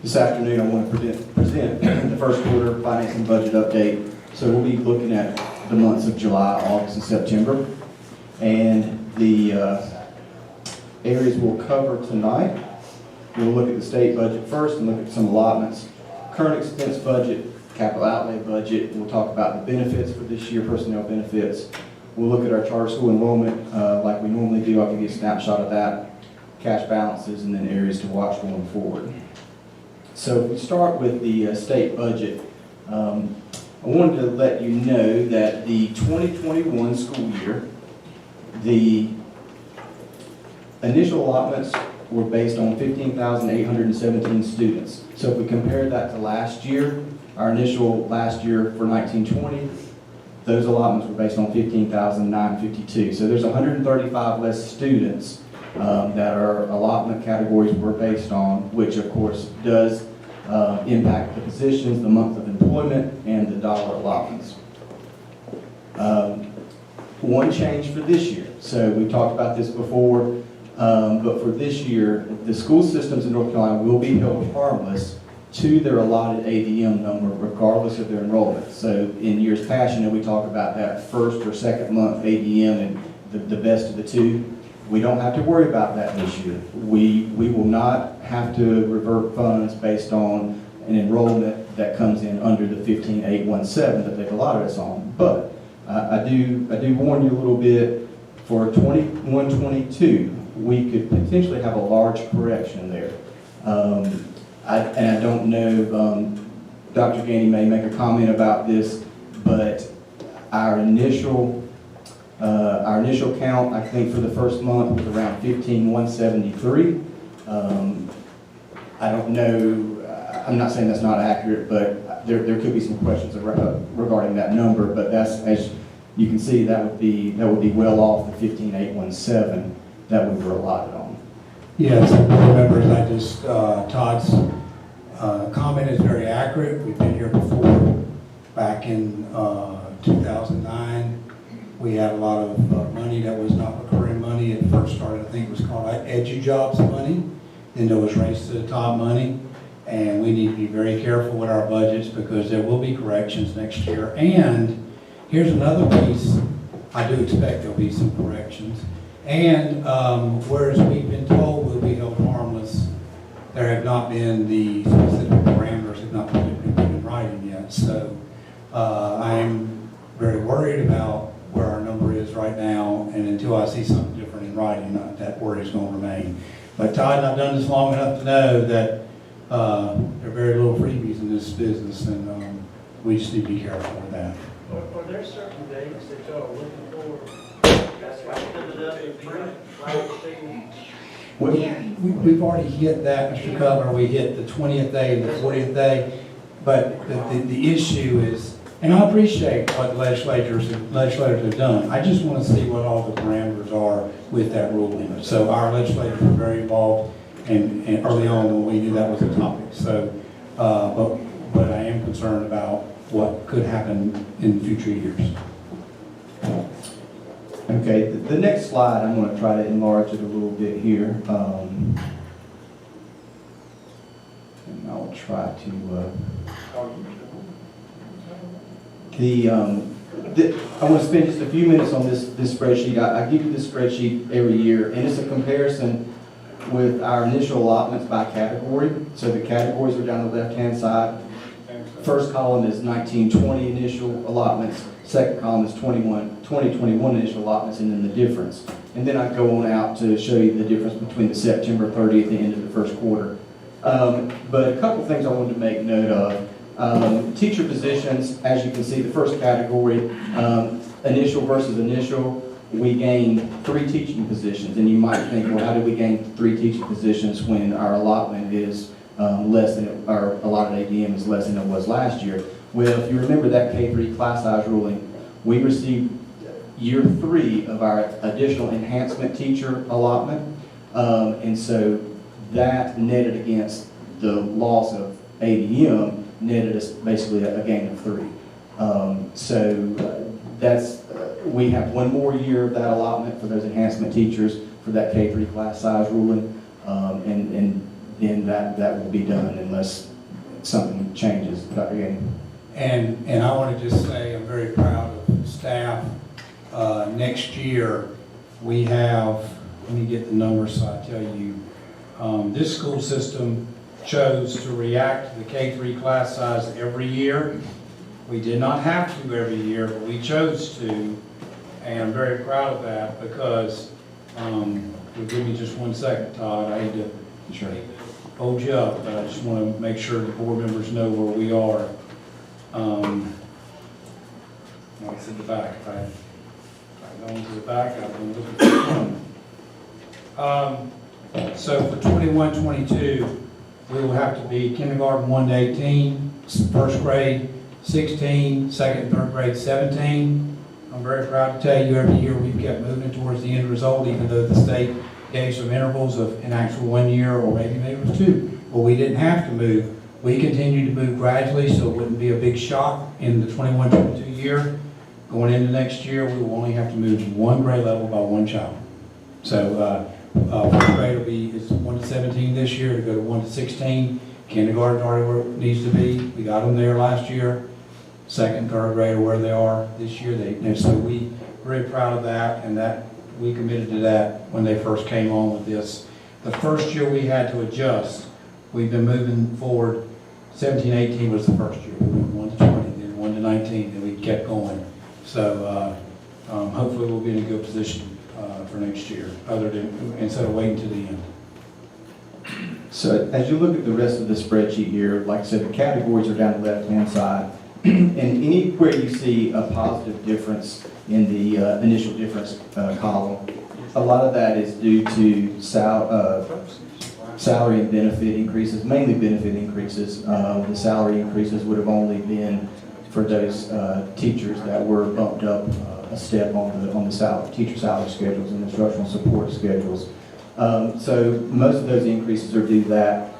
This afternoon, I want to present the first quarter finance and budget update. So we'll be looking at the months of July, August, and September. And the areas we'll cover tonight, we'll look at the state budget first and look at some allotments, current expense budget, capital outlay budget. We'll talk about the benefits for this year, personnel benefits. We'll look at our charter school enrollment like we normally do. I'll give you a snapshot of that, cash balances, and then areas to watch going forward. So if we start with the state budget, I wanted to let you know that the 2021 school year, the initial allotments were based on 15,817 students. So if we compare that to last year, our initial last year for 1920, those allotments were based on 15,952. So there's 135 less students that our allotment categories were based on, which of course does impact the positions, the month of employment, and the dollar allotments. One change for this year. So we talked about this before, but for this year, the school systems in North Carolina will be held harmless to their allotted ADM number regardless of their enrollment. So in years past, we talk about that first or second month ADM and the best of the two. We don't have to worry about that this year. We will not have to revert funds based on an enrollment that comes in under the 15,817 that they've allotted us on. But I do warn you a little bit, for 21-22, we could potentially have a large correction there. I don't know, Dr. Ganey may make a comment about this, but our initial count, I think for the first month was around 15,173. I don't know, I'm not saying that's not accurate, but there could be some questions regarding that number, but that's, as you can see, that would be well off the 15,817 that we were allotted on. Yes, board members, Todd's comment is very accurate. We've been here before. Back in 2009, we had a lot of money that was not recurring money. It first started, I think it was called EduJobs money. Then there was Race to the Top money. And we need to be very careful with our budgets because there will be corrections next year. And here's another piece. I do expect there'll be some corrections. And whereas we've been told we'll be held harmless, there have not been the specific parameters have not been put in writing yet. So I am very worried about where our number is right now, and until I see something different in writing, that worry is going to remain. But Todd, I've done this long enough to know that there are very little freebies in this business, and we just need to be careful with that. Are there certain dates that y'all are looking for? That's why we ended up in We've already hit that, Mr. Cutler. We hit the 20th day and the 40th day, but the issue is, and I appreciate what the legislators have done. I just want to see what all the parameters are with that ruling. So our legislators were very involved, and early on when we knew that was a topic. So, but I am concerned about what could happen in future years. Okay, the next slide, I'm going to try to enlarge it a little bit here. And I'll try to, I want to spend just a few minutes on this spreadsheet. I give you this spreadsheet every year, and it's a comparison with our initial allotments by category. So the categories are down the left-hand side. First column is 1920 initial allotments. Second column is 2021 initial allotments, and then the difference. And then I go on out to show you the difference between the September 30th and the end of the first quarter. But a couple things I wanted to make note of. Teacher positions, as you can see, the first category, initial versus initial, we gained 3 teaching positions. And you might think, well, how did we gain 3 teaching positions when our allotment is less than, our allotted ADM is less than it was last year? Well, if you remember that K-3 class size ruling, we received year 3 of our additional enhancement teacher allotment. And so that netted against the loss of ADM, netted us basically a gain of 3. So that's, we have 1 more year of that allotment for those enhancement teachers for that K-3 class size ruling. And then that will be done unless something changes. Dr. Gaines? And I want to just say I'm very proud of staff. Next year, we have, let me get the numbers so I tell you. This school system chose to react to the K-3 class size every year. We did not have to every year, but we chose to, and I'm very proud of that because, give me just 1 second, Todd, I hate to hold you up, but I just want to make sure the board members know where we are. It's in the back. If I go into the back, I've been looking for one. So for 21-22, we will have to be kindergarten 1 to 18, first grade 16, second and third grade 17. I'm very proud to tell you every year we've kept moving towards the end result, even though the state gave some intervals of an actual 1 year or maybe it was 2. Well, we didn't have to move. We continued to move gradually so it wouldn't be a big shock in the 21-22 year. Going into next year, we will only have to move 1 grade level by 1 child. So first grade will be, it's 1 to 17 this year to go to 1 to 16. Kindergarten already where it needs to be. We got them there last year. Second, third grade are where they are this year. So we very proud of that, and that we committed to that when they first came on with this. The first year we had to adjust. We've been moving forward. 17, 18 was the first year. We went 1 to 20, then 1 to 19, then we kept going. So hopefully we'll be in a good position for next year, other than instead of waiting to the end. So as you look at the rest of the spreadsheet here, like I said, the categories are down the left-hand side. And anywhere you see a positive difference in the initial difference column, a lot of that is due to salary and benefit increases, mainly benefit increases. The salary increases would have only been for those teachers that were bumped up a step on the teacher salary schedules and instructional support schedules. So most of those increases are due to that.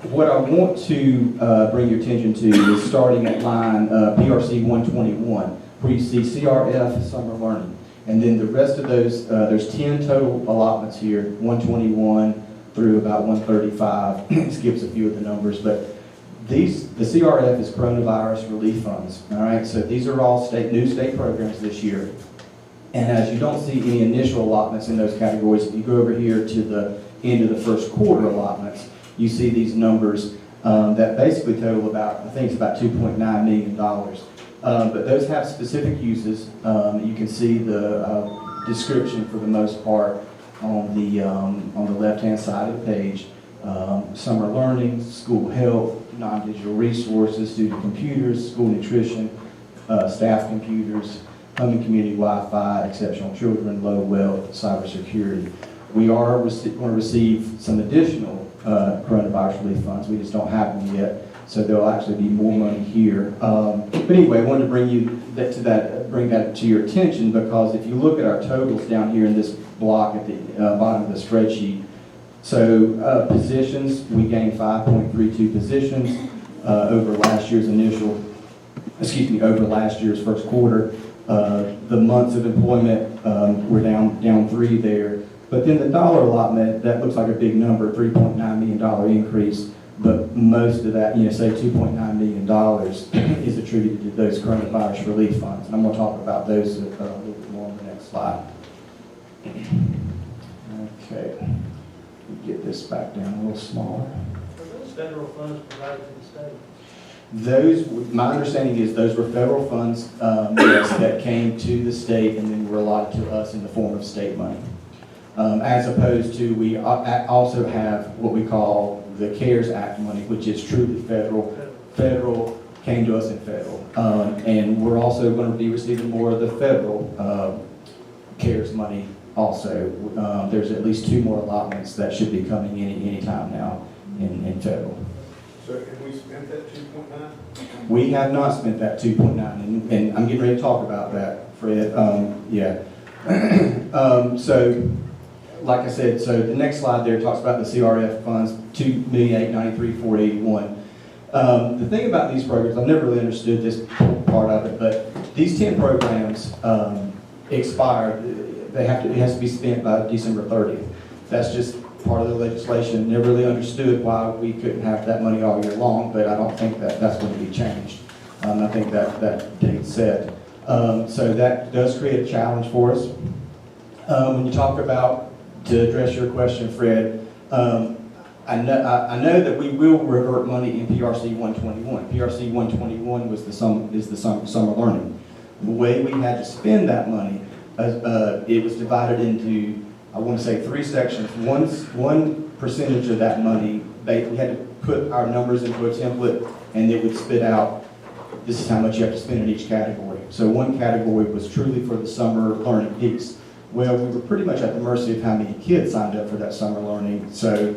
What I want to bring your attention to is starting at line PRC 121, where you see CRF summer learning. And then the rest of those, there's 10 total allotments here, 121 through about 135. It skips a few of the numbers, but the CRF is coronavirus relief funds. All right, so these are all new state programs this year. And as you don't see any initial allotments in those categories, if you go over here to the end of the first quarter allotments, you see these numbers that basically total about, I think it's about $2.9 million. But those have specific uses. You can see the description for the most part on the left-hand side of the page. Summer learning, school health, non-digital resources, student computers, school nutrition, staff computers, home and community Wi-Fi, exceptional children, low wealth, cybersecurity. We are going to receive some additional coronavirus relief funds. We just don't have them yet, so there'll actually be more money here. But anyway, I wanted to bring that to your attention, because if you look at our totals down here in this block at the bottom of the spreadsheet, so positions, we gained 5.32 positions over last year's over last year's first quarter. The months of employment, we're down 3 there. But then the dollar allotment, that looks like a big number, $3.9 million increase, but most of that, say $2.9 million is attributed to those coronavirus relief funds. And I'm going to talk about those a little bit more on the next slide. Okay, get this back down a little smaller. Are those federal funds provided to the state? Those, my understanding is those were federal funds yes, that came to the state and then were allotted to us in the form of state money. As opposed to, we also have what we call the CARES Act money, which is truly federal. Federal came to us in federal. And we're also going to be receiving more of the federal CARES money also. There's at least 2 more allotments that should be coming in any time now in federal. So have we spent that 2.9? We have not spent that 2.9, and I'm getting ready to talk about that, Fred. So, like I said, so the next slide there talks about the CRF funds, $2,893,481. The thing about these programs, I've never really understood this part of it, but these 10 programs expire. It has to be spent by December 30th. That's just part of the legislation. Never really understood why we couldn't have that money all year long, but I don't think that that's going to be changed. I think that date's set. So that does create a challenge for us. When you talk about, to address your question, Fred, I know that we will revert money in PRC 121. PRC 121 was the summer learning. The way we had to spend that money, it was divided into, I want to say, 3 sections. One percentage of that money, we had to put our numbers into a template, and it would spit out, this is how much you have to spend in each category. So one category was truly for the summer learning piece. Well, we were pretty much at the mercy of how many kids signed up for that summer learning. So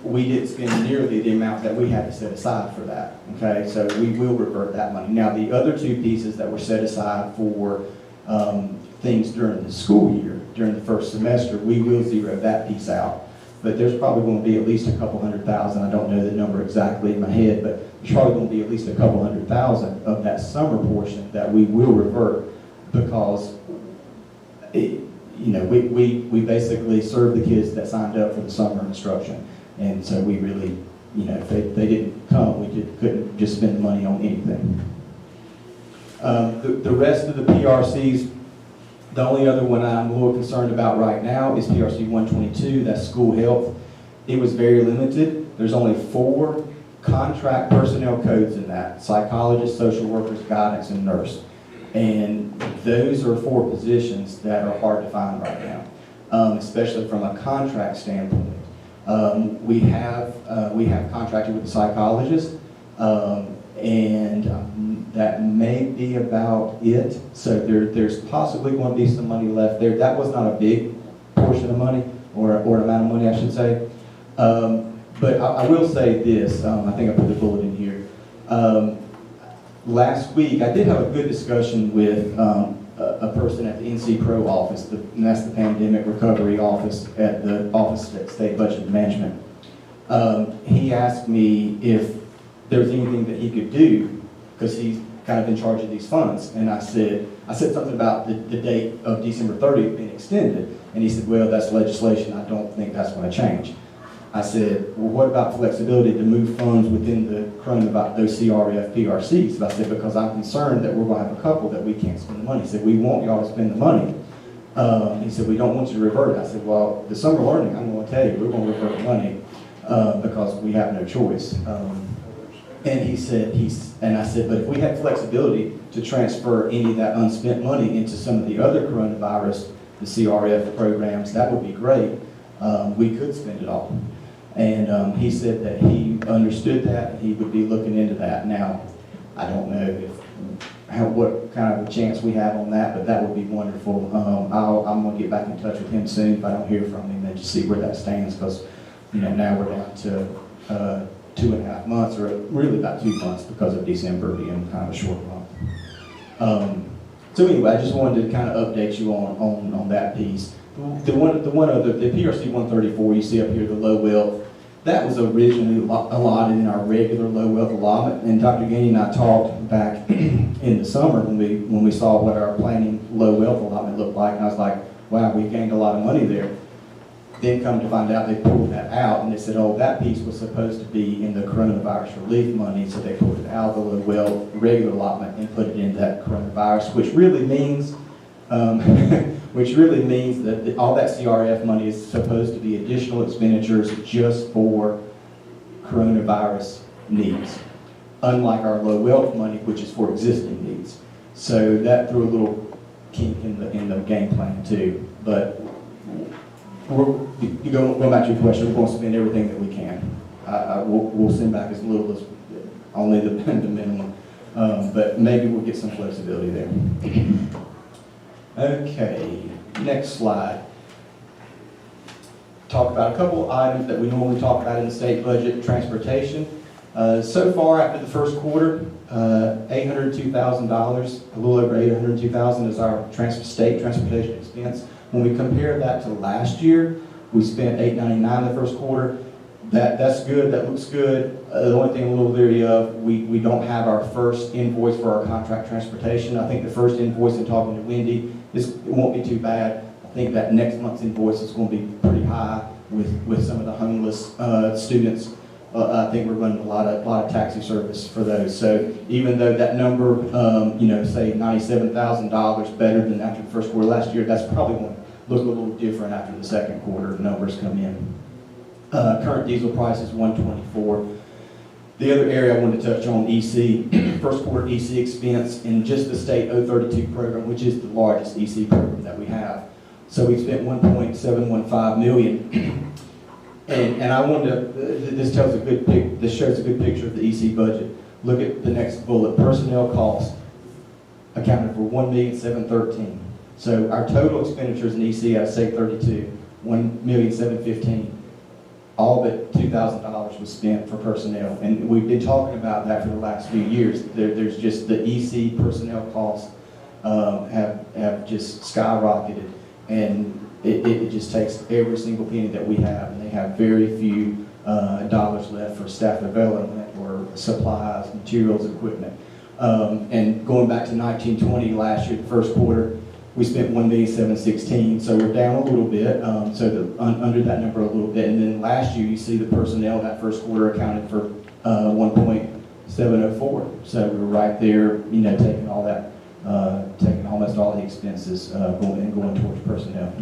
we didn't spend nearly the amount that we had to set aside for that, okay? So we will revert that money. Now, the other 2 pieces that were set aside for things during the school year, during the first semester, we will zero that piece out. But there's probably going to be at least a couple $100,000. I don't know the number exactly in my head, but there's probably going to be at least a couple $100,000 of that summer portion that we will revert, because we basically served the kids that signed up for the summer instruction. And so we really, if they didn't come, we couldn't just spend the money on anything. The rest of the PRCs, the only other one I'm a little concerned about right now is PRC 122, that's school health. It was very limited. There's only 4 contract personnel codes in that: psychologist, social workers, guidance, and nurse. And those are 4 positions that are hard to find right now, especially from a contract standpoint. We have contracted with the psychologist, and that may be about it. So there's possibly going to be some money left there. That was not a big portion of money, or an amount of money, I should say. But I will say this, I think I put the bullet in here. Last week, I did have a good discussion with a person at the NC Pro office, and that's the Pandemic Recovery Office at the Office of State Budget Management. He asked me if there was anything that he could do, because he's kind of in charge of these funds. And I said something about the date of December 30th being extended. And he said, well, that's legislation. I don't think that's going to change. I said, well, what about flexibility to move funds within the coronavirus, those CRF PRCs? And I said, because I'm concerned that we're going to have a couple that we can't spend the money. He said, we want y'all to spend the money. He said, we don't want you to revert it. I said, well, the summer learning, I'm going to tell you, we're going to revert the money because we have no choice. And he said, and I said, but if we had flexibility to transfer any of that unspent money into some of the other coronavirus, the CRF programs, that would be great. We could spend it all. And he said that he understood that, and he would be looking into that. Now, I don't know what kind of a chance we have on that, but that would be wonderful. I'm going to get back in touch with him soon if I don't hear from him, and just see where that stands, because now we're down to 2.5 months, or really about 2 months, because of December being kind of a short month. So anyway, I just wanted to kind of update you on that piece. The PRC 134 you see up here, the low wealth, that was originally allotted in our regular low wealth allotment. And Dr. Gainey and I talked back in the summer when we saw what our planning low wealth allotment looked like, and I was like, wow, we gained a lot of money there. Then come to find out, they pulled that out, and they said, oh, that piece was supposed to be in the coronavirus relief money, so they pulled it out of the low wealth regular allotment and put it in that coronavirus, which really means that all that CRF money is supposed to be additional expenditures just for coronavirus needs, unlike our low wealth money, which is for existing needs. So that threw a little kink in the game plan too. But going back to your question, we're going to spend everything that we can. We'll send back as little as only the minimum, but maybe we'll get some flexibility there. Okay, next slide. Talk about a couple of items that we normally talk about in the state budget: transportation. So far, after the first quarter, $802,000, a little over $802,000 is our state transportation expense. When we compare that to last year, we spent $899 the first quarter. That's good, that looks good. The only thing I'm a little leery of, we don't have our first invoice for our contract transportation. I think the first invoice, in talking to Wendy, it won't be too bad. I think that next month's invoice is going to be pretty high. with some of the homeless students. I think we're running a lot of taxi service for those. So even though that number, say $97,000 better than after the first quarter last year, that's probably going to look a little different after the second quarter numbers come in. Current diesel price is $1.24. The other area I wanted to touch on, EC, first quarter EC expense in just the state 032 program, which is the largest EC program that we have. So we spent $1.715 million. And I wanted to, this shows a good picture of the EC budget. Look at the next bullet, personnel costs accounted for $1,713,000. So our total expenditures in EC out of state 32, $1,715,000. All but $2,000 was spent for personnel. And we've been talking about that for the last few years. There's just the EC personnel costs have just skyrocketed. And it just takes every single penny that we have, and they have very few dollars left for staff development or supplies, materials, equipment. And going back to 1920, last year, the first quarter, we spent $1,716,000, so we're down a little bit, under that number a little bit. And then last year, you see the personnel that first quarter accounted for 1.704. So we're right there, taking all that, taking almost all the expenses going towards personnel.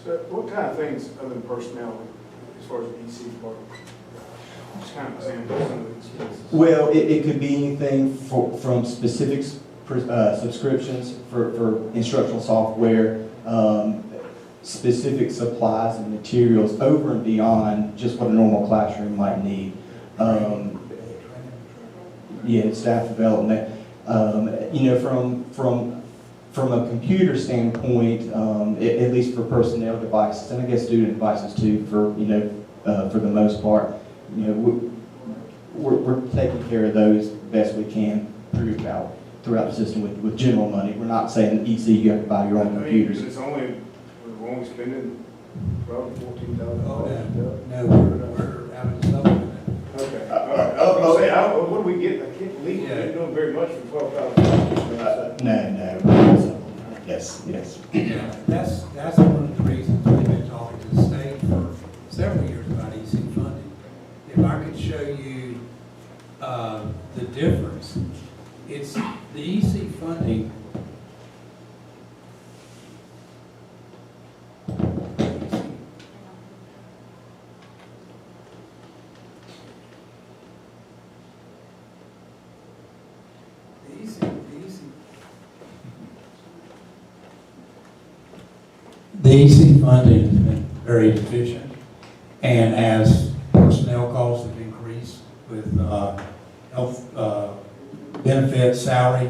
So what kind of things other than personnel, as far as the EC part? Just kind of example some of the expenses. Well, it could be anything from specific subscriptions for instructional software, specific supplies and materials over and beyond just what a normal classroom might need. Staff development. From a computer standpoint, at least for personnel devices, and I guess student devices too, for the most part, we're taking care of those best we can throughout the system with general money. We're not saying EC you have to buy your own computers. We're only spending probably $14,000. No, we're out of supplement. Okay. What do we get? I can't believe we're not doing very much for $12,000. No. Yes. Yeah, that's one of the reasons we've been talking to the state for several years about EC funding. If I could show you the difference, it's the EC funding. The EC funding has been very deficient, and as personnel costs have increased with health benefits, salary,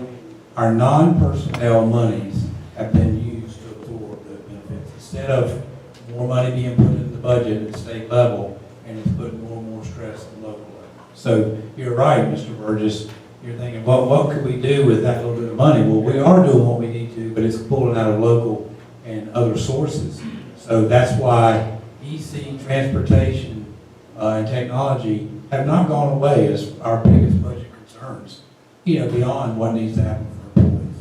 our non-personnel monies have been used to absorb the benefits. Instead of more money being put in the budget at the state level, and it's putting more and more stress at the local level. So you're right, Mr. Burgess. You're thinking, well, what could we do with that little bit of money? Well, we are doing what we need to, but it's pulling out of local and other sources. So that's why EC, transportation, and technology have not gone away as our biggest budget concerns, beyond what needs to happen for employees.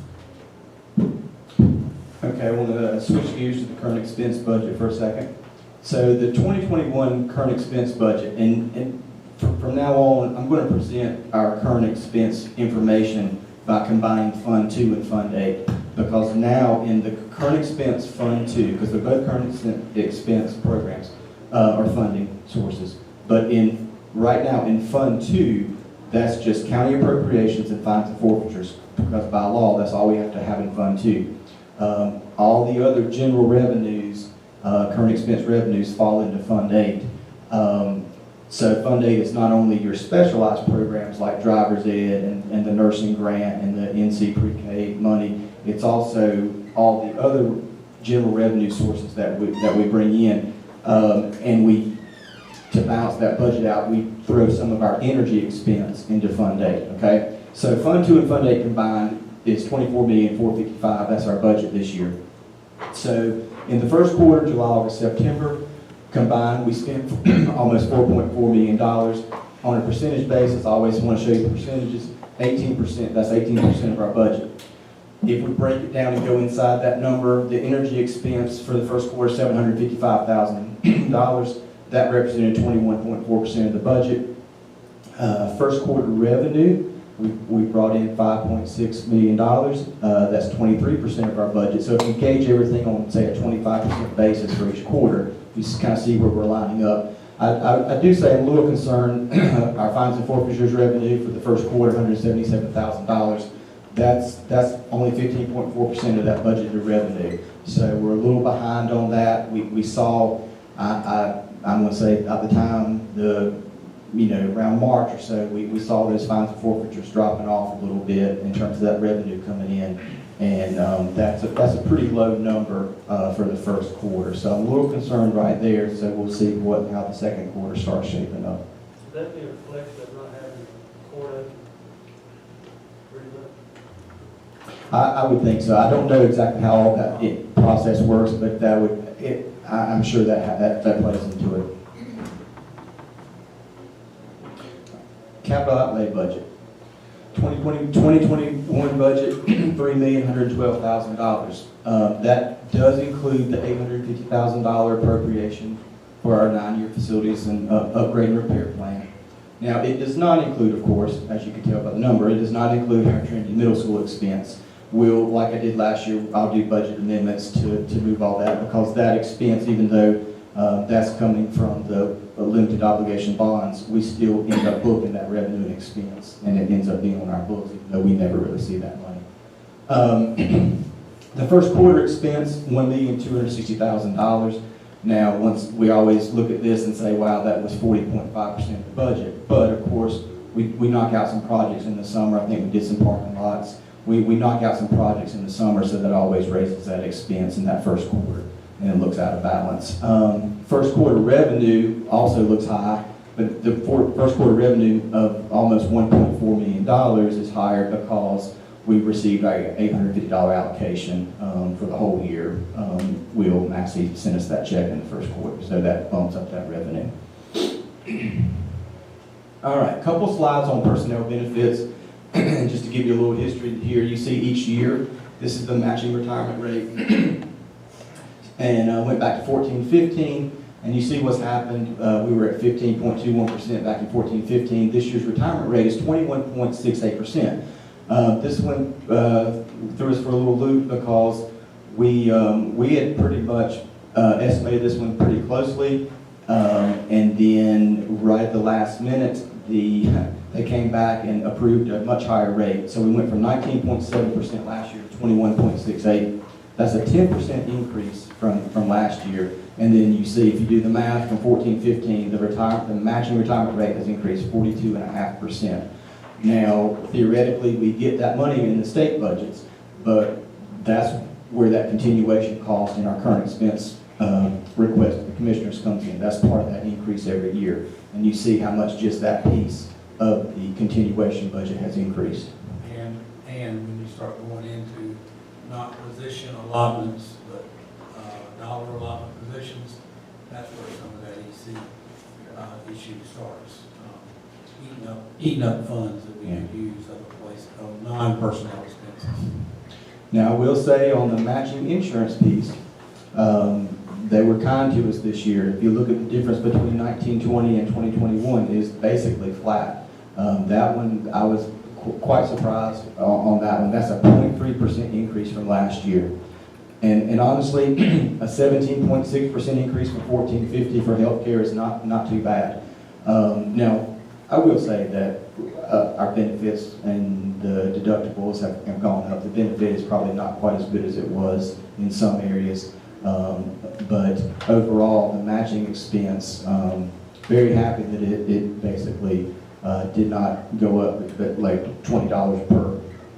Okay, I want to switch gears to the current expense budget for a second. So the 2021 current expense budget, and from now on, I'm going to present our current expense information by combining Fund 2 and Fund 8. Because now in the current expense Fund 2, because they're both current expense programs or funding sources, but right now in Fund 2, that's just county appropriations and fines and forfeitures, because by law, that's all we have to have in Fund 2. All the other general revenues, current expense revenues, fall into Fund 8. So Fund 8 is not only your specialized programs like driver's ed and the nursing grant and the NC pre-K money, it's also all the other general revenue sources that we bring in. And to balance that budget out, we throw some of our energy expense into Fund 8, okay? So Fund 2 and Fund 8 combined is $24,455,000. That's our budget this year. So in the first quarter, July, August, September, combined, we spent almost $4.4 million. On a percentage basis, I always want to show you the percentages. 18%, that's 18% of our budget. If we break it down and go inside that number, the energy expense for the first quarter, $755,000. That represented 21.4% of the budget. First quarter revenue, we brought in $5.6 million. That's 23% of our budget. So if you gauge everything on, say, a 25% basis for each quarter, you kind of see where we're lining up. I do say I'm a little concerned, our fines and forfeitures revenue for the first quarter, $177,000. That's only 15.4% of that budgeted revenue. So we're a little behind on that. We saw, I'm going to say at the time, around March or so, we saw those fines and forfeitures dropping off a little bit in terms of that revenue coming in. And that's a pretty low number for the first quarter. So I'm a little concerned right there. So we'll see how the second quarter starts shaping up. Would that be a reflection of not having court open? Pretty much. I would think so. I don't know exactly how all that process works, but I'm sure that plays into it. Capital outlay budget. 2021 budget, $3,112,000. That does include the $850,000 appropriation for our 9-year facilities and upgrade and repair plan. Now, it does not include, of course, as you can tell by the number, it does not include our Trinity Middle School expense. Like I did last year, I'll do budget amendments to move all that, because that expense, even though that's coming from the limited obligation bonds, we still end up booking that revenue and expense, and it ends up being on our books, even though we never really see that money. The first quarter expense, $1,260,000. Now, we always look at this and say, wow, that was 40.5% of the budget. But of course, we knock out some projects in the summer. I think we did some parking lots. We knock out some projects in the summer, so that always raises that expense in that first quarter, and it looks out of balance. First quarter revenue also looks high, but the first quarter revenue of almost $1.4 million is higher because we received our $850 allocation for the whole year. Will Maxie send us that check in the first quarter, so that bumps up that revenue. All right, a couple slides on personnel benefits. Just to give you a little history here, you see each year, this is the matching retirement rate. And went back to 14-15, and you see what's happened. We were at 15.21% back in 14-15. This year's retirement rate is 21.68%. This one threw us for a little loop because we had pretty much estimated this one pretty closely, and then right at the last minute, they came back and approved a much higher rate. So we went from 19.7% last year to 21.68%. That's a 10% increase from last year. And then you see, if you do the math from 14-15, the matching retirement rate has increased 42.5%. Now, theoretically, we get that money in the state budgets, but that's where that continuation cost in our current expense request of the commissioners comes in. That's part of that increase every year. And you see how much just that piece of the continuation budget has increased. And when you start going into not position allotments, but dollar allotment positions, that's where some of that EC issue starts. Eating up funds that we could use other places, non-personnel expenses. Now, I will say on the matching insurance piece, they were kind to us this year. If you look at the difference between 1920 and 2021, it is basically flat. That one, I was quite surprised on that one. That's a 0.3% increase from last year. And honestly, a 17.6% increase from 1450 for healthcare is not too bad. Now, I will say that our benefits and the deductibles have gone up. The benefit is probably not quite as good as it was in some areas. But overall, the matching expense, very happy that it basically did not go up but like $20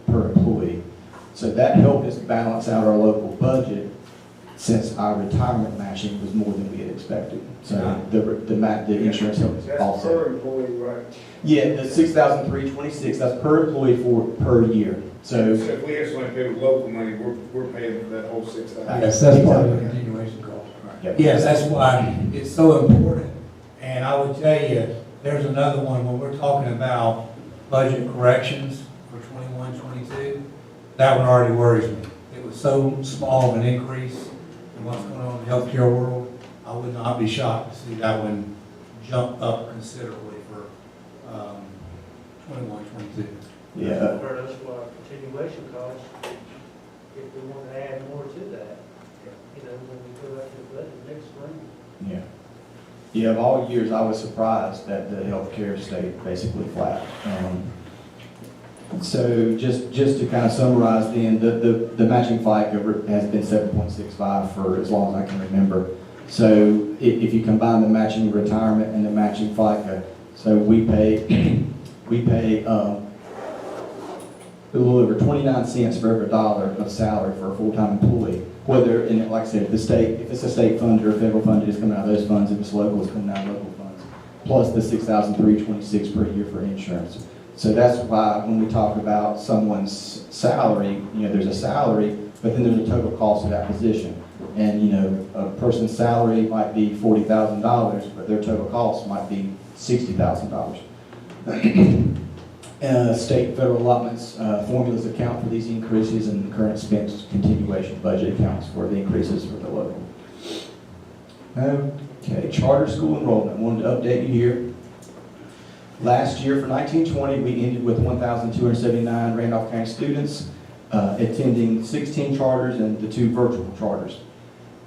per employee. So that helped us balance out our local budget, since our retirement matching was more than we had expected. So the insurance helped us also. That's per employee, right? Yeah, the $6,326, that's per employee per year. So if we have somebody pay with local money, we're paying for that whole $6,000. Yes, that's part of the continuation cost. Yep. Yes, that's why it's so important. And I would tell you, there's another one when we're talking about budget corrections for 21-22. that one already worries me. It was so small of an increase in what's going on in the healthcare world, I would not be shocked to see that one jump up considerably for 21, 22. Yeah, For us, for our continuation costs, if we want to add more to that, you know, when we go back to the budget next spring. yeah. Yeah, of all years, I was surprised that the healthcare stayed basically flat. So just to kind of summarize then, the matching FICA has been 7.65 for as long as I can remember. So if you combine the matching retirement and the matching FICA, so we pay a little over 29 cents for every dollar of salary for a full-time employee. Whether, and like I said, if it's a state fund or a federal fund, it's coming out of those funds. If it's local, it's coming out of local funds. Plus the $6,326 per year for insurance. So that's why when we talk about someone's salary, you know, there's a salary, but then there's a total cost of that position. And, you know, a person's salary might be $40,000, but their total cost might be $60,000. State and federal allotments formulas account for these increases, and the current expense continuation budget accounts for the increases for the local. Okay, charter school enrollment. Wanted to update you here. Last year for 1920, we ended with 1,279 Randolph County students attending 16 charters and the 2 virtual charters.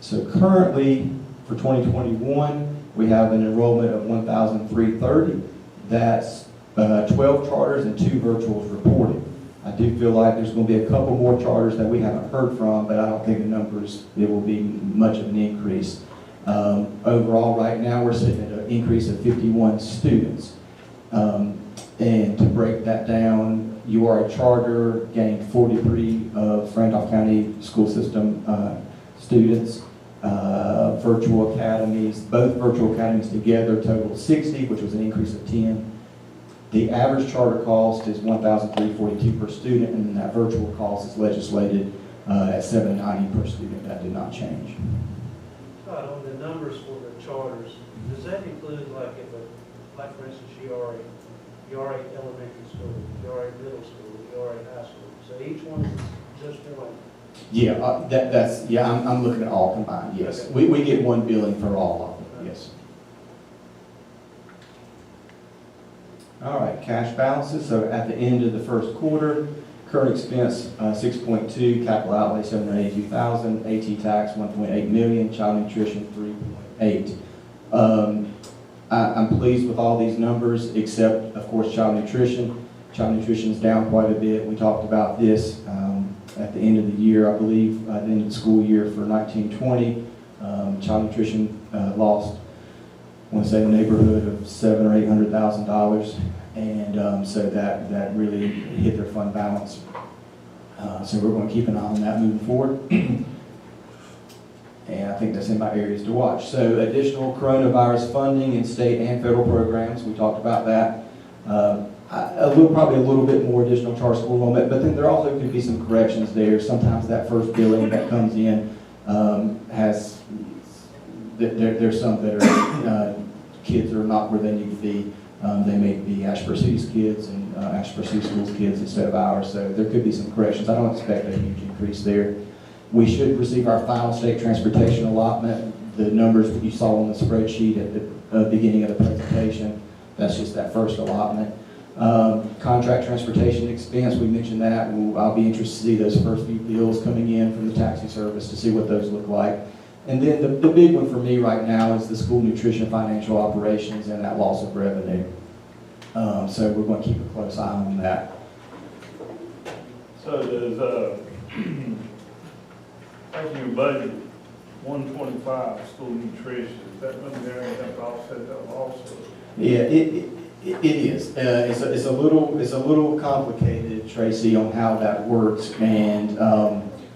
So currently for 2021, we have an enrollment of 1,330. That's 12 charters and 2 virtuals reported. I do feel like there's going to be a couple more charters that we haven't heard from, but I don't think the numbers, it will be much of an increase. Overall, right now, we're sitting at an increase of 51 students. And to break that down, you are a charter, gained 43 of Randolph County school system students. Virtual academies, both virtual academies together total 60, which was an increase of 10. The average charter cost is $1,342 per student, and then that virtual cost is legislated at $790 per student. That did not change. Todd, on the numbers for the charters, does that include like if a, like for instance, you are a elementary school, you are a middle school, you are a high school, so each one is just one? Yeah, I'm looking at all combined, yes. Okay. We get one billing for all of them, yes. All right, cash balances. So at the end of the first quarter, current expense 6.2, capital outlay 782,000, AT tax 1.8 million, child nutrition 3.8. I'm pleased with all these numbers, except of course child nutrition. Child nutrition is down quite a bit. We talked about this at the end of the year, I believe, at the end of the school year for 1920. Child nutrition lost, I want to say, in the neighborhood of $700,000 or $800,000, and so that really hit their fund balance. So we're going to keep an eye on that moving forward. And I think that's in my areas to watch. So additional coronavirus funding in state and federal programs, we talked about that. Probably a little bit more additional charter school enrollment, but then there also could be some corrections there. Sometimes that first billing that comes in has, there's some that are, kids are not where they need to be. They may be Ashburn City's kids and Ashburn City Schools kids instead of ours, so there could be some corrections. I don't expect a huge increase there. We should receive our final state transportation allotment. The numbers that you saw on the spreadsheet at the beginning of the presentation, that's just that first allotment. Contract transportation expense, we mentioned that. I'll be interested to see those first few bills coming in from the taxi service to see what those look like. And then the big one for me right now is the school nutrition financial operations and that loss of revenue. So we're going to keep a close eye on that. So there's taking your budget, 125 school nutrition, is that number there, have to offset that loss? Yeah, it is. It's a little complicated, Tracy, on how that works. And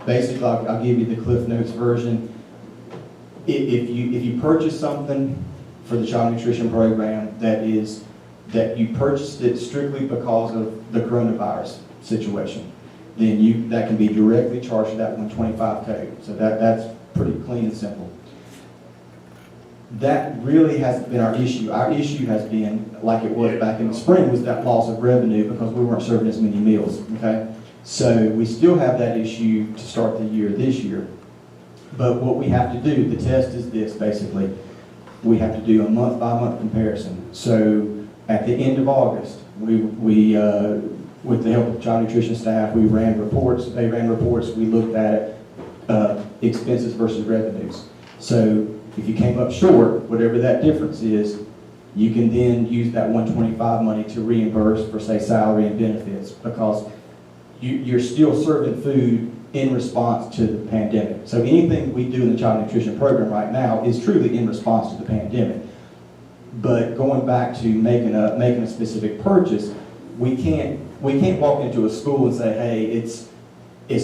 basically, I'll give you the Cliff Notes version. If you purchase something for the child nutrition program that you purchased it strictly because of the coronavirus situation, then that can be directly charged to that 125 code. So that's pretty clean and simple. That really hasn't been our issue. Our issue has been, like it was back in the spring, was that loss of revenue because we weren't serving as many meals, okay? So we still have that issue to start the year this year. But what we have to do, the test is this basically. We have to do a month-by-month comparison. So at the end of August, we with the help of child nutrition staff, we ran reports, they ran reports, we looked at expenses versus revenues. So if you came up short, whatever that difference is, you can then use that 125 money to reimburse for, say, salary and benefits, because you're still serving food in response to the pandemic. So anything we do in the child nutrition program right now is truly in response to the pandemic. But going back to making a specific purchase, we can't walk into a school and say, hey, it's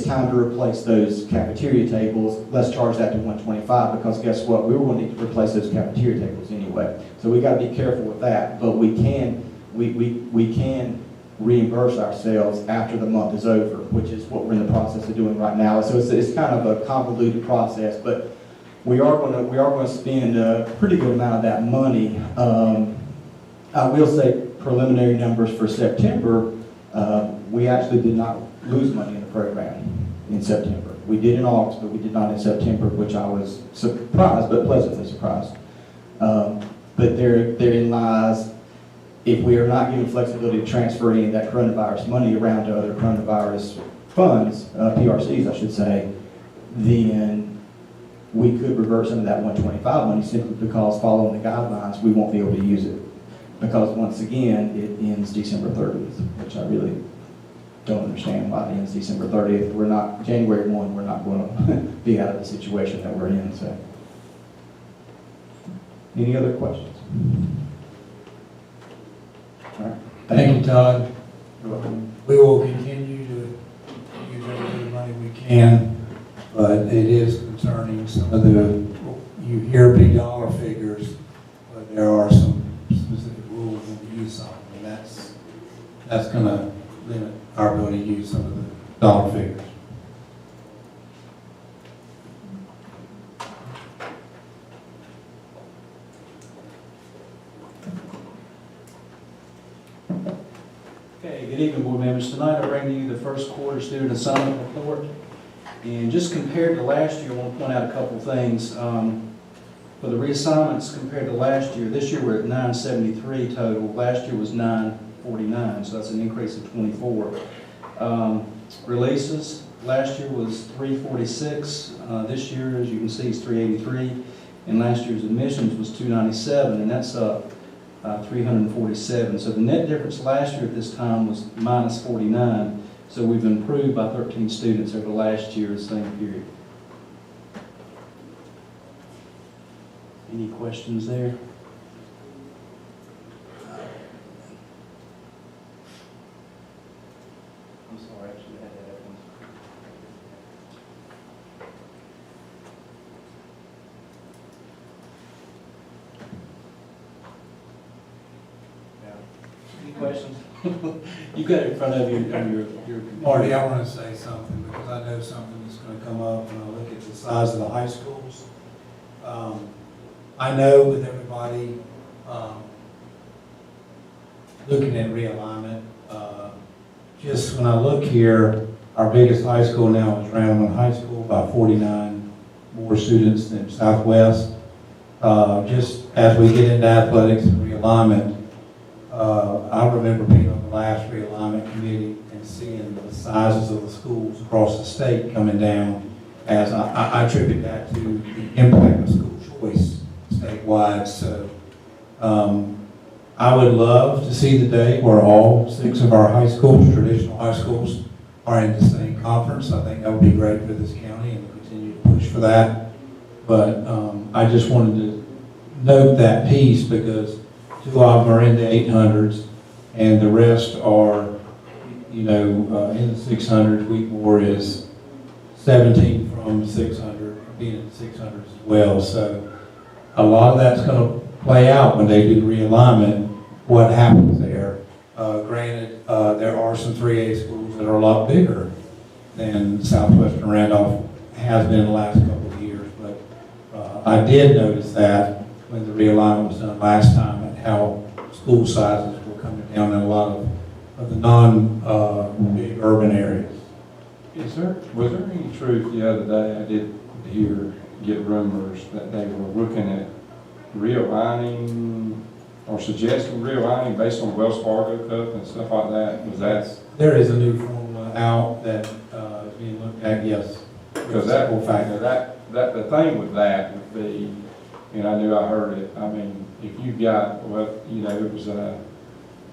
time to replace those cafeteria tables. Let's charge that to 125, because guess what? We were going to need to replace those cafeteria tables anyway. So we got to be careful with that. But we can reimburse ourselves after the month is over, which is what we're in the process of doing right now. So it's kind of a convoluted process, but we are going to spend a pretty good amount of that money. I will say preliminary numbers for September, we actually did not lose money in the program in September. We did in August, but we did not in September, which I was surprised, but pleasantly surprised. But therein lies, if we are not given flexibility to transfer any of that coronavirus money around to other coronavirus funds, PRCs I should say, then we could revert some of that 125 money simply because following the guidelines, we won't be able to use it. Because once again, it ends December 30th, which I really don't understand why it ends December 30th. We're not, January 1, we're not going to be out of the situation that we're in. So, any other questions? All right. Thank you, Todd. You're welcome. We will continue to use every bit of money we can, but it is concerning some of the, you hear big dollar figures, but there are some specific rules when we use some, and that's going to limit our ability to use some of the dollar figures. Okay, good evening, board members. Tonight I bring to you the first quarter student assignment report. And just compared to last year, I want to point out a couple things. For the reassignments compared to last year, this year we're at 973 total. Last year was 949, so that's an increase of 24. Releases, last year was 346. This year, as you can see, is 383. And last year's admissions was 297, and that's up 347. So the net difference last year at this time was minus 49. So we've improved by 13 students over last year's same period. Any questions there? I'm sorry, I should have had that up. Any questions? You've got it in front of you on your Marty, I want to say something because I know something that's going to come up when I look at the size of the high schools. I know with everybody looking at realignment, just when I look here, our biggest high school now is Randleman High School, about 49 more students than Southwest. Just as we get into athletics and realignment, I remember being on the last realignment committee and seeing the sizes of the schools across the state coming down, as I attribute that to the impact of school choice statewide. So I would love to see the day where all 6 of our high schools, traditional high schools, are in the same conference. I think that would be great for this county, and we'll continue to push for that. But I just wanted to note that piece because 2 of them are in the 800s, and the rest are, in the 600s. Wheatmore is 17 from 600, being in the 600s as well. So a lot of that's going to play out when they do realignment, what happens there. Granted, there are some 3A schools that are a lot bigger than Southwestern Randolph has been in the last couple of years, but I did notice that when the realignment was done last time, and how school sizes were coming down in a lot of the non-big urban areas. Was there any truth the other day, I did get rumors that they were looking at realigning or suggesting realigning based on Wells Fargo Cup and stuff like that? Was that? There is a new formula out that is being looked at, yes. Because that will factor, the thing with that would be, and I knew I heard it, I mean, if you've got, well, you know, it was,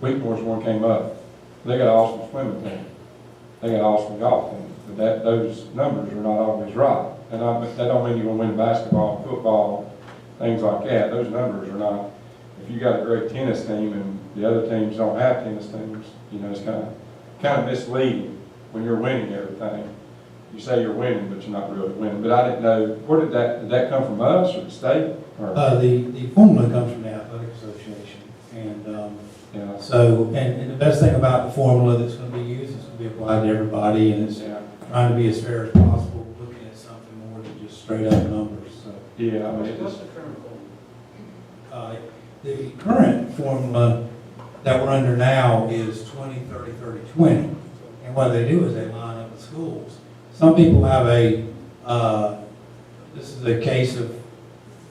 Wheatmore's one came up, they got an awesome swimming team, they got an awesome golf team, but those numbers are not always right. And that don't mean you're gonna win basketball, football, things like that, those numbers are not, if you got a great tennis team and the other teams don't have tennis teams, you know, it's kind of misleading when you're winning everything. You say you're winning, but you're not really winning. But I didn't know, where did that come from, us or the state? Or? The formula comes from the Athletic Association. And Yeah. so, and the best thing about the formula that's going to be used is going to be applied to everybody, and it's Yeah. trying to be as fair as possible, looking at something more than just straight up numbers. So, Yeah, I mean, it What's just, the current one? the current formula that we're under now is 20, 30, 30, 20. And what they do is they line up the schools. Some people have this is a case of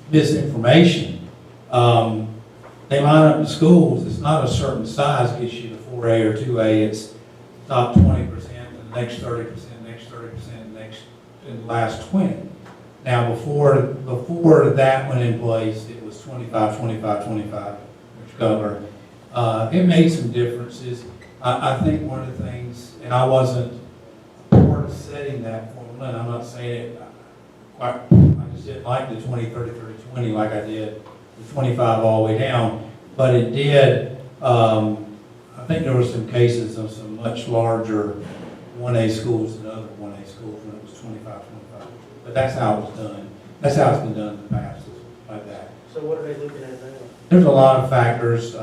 misinformation. They line up the schools, it's not a certain size gets you to 4A or 2A, it's top 20%, and the next 30%, next 30%, and the last 20. Now, before that went in place, it was 25, 25, 25, which covered. It made some differences. I think one of the things, and I wasn't part of setting that formula, and I'm not saying it quite, I just didn't like the 20, 30, 30, 20 like I did the 25 all the way down. But it did, I think there were some cases of some much larger 1A schools than other 1A schools when it was 25, 25. But that's how it was done. That's how it's been done in the past, like that. So what are they looking at now? There's a lot of factors.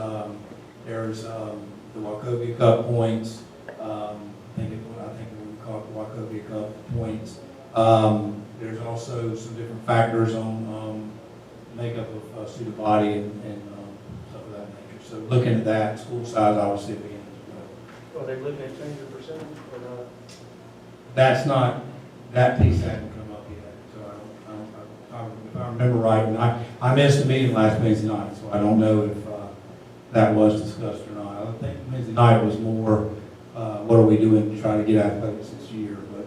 There's the Wachovia Cup points. I think we call it the Wachovia Cup points. There's also some different factors on makeup of student body and stuff of that nature. So looking at that, school size obviously being as well. Are they looking at changing the percentage or not? That's not, that piece hasn't come up yet. So if I remember right, and I missed the meeting last Wednesday night, so I don't know if that was discussed or not. I think Wednesday night was more, what are we doing to try to get athletics this year? But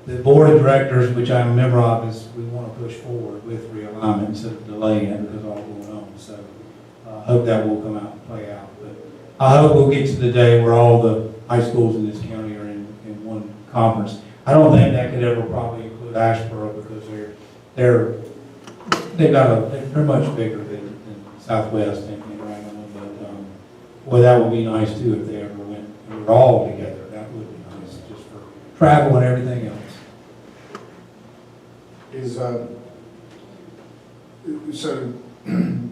the board of directors, which I'm a member of, is we want to push forward with realignment instead of delaying it because of all going on. So I hope that will come out and play out. But I hope we'll get to the day where all the high schools in this county are in one conference. I don't think that could ever probably include Asheboro because they're much bigger than Southwest and Raglan. But boy, that would be nice too if they ever went and we're all together. That would be nice just for travel and everything else. Is, so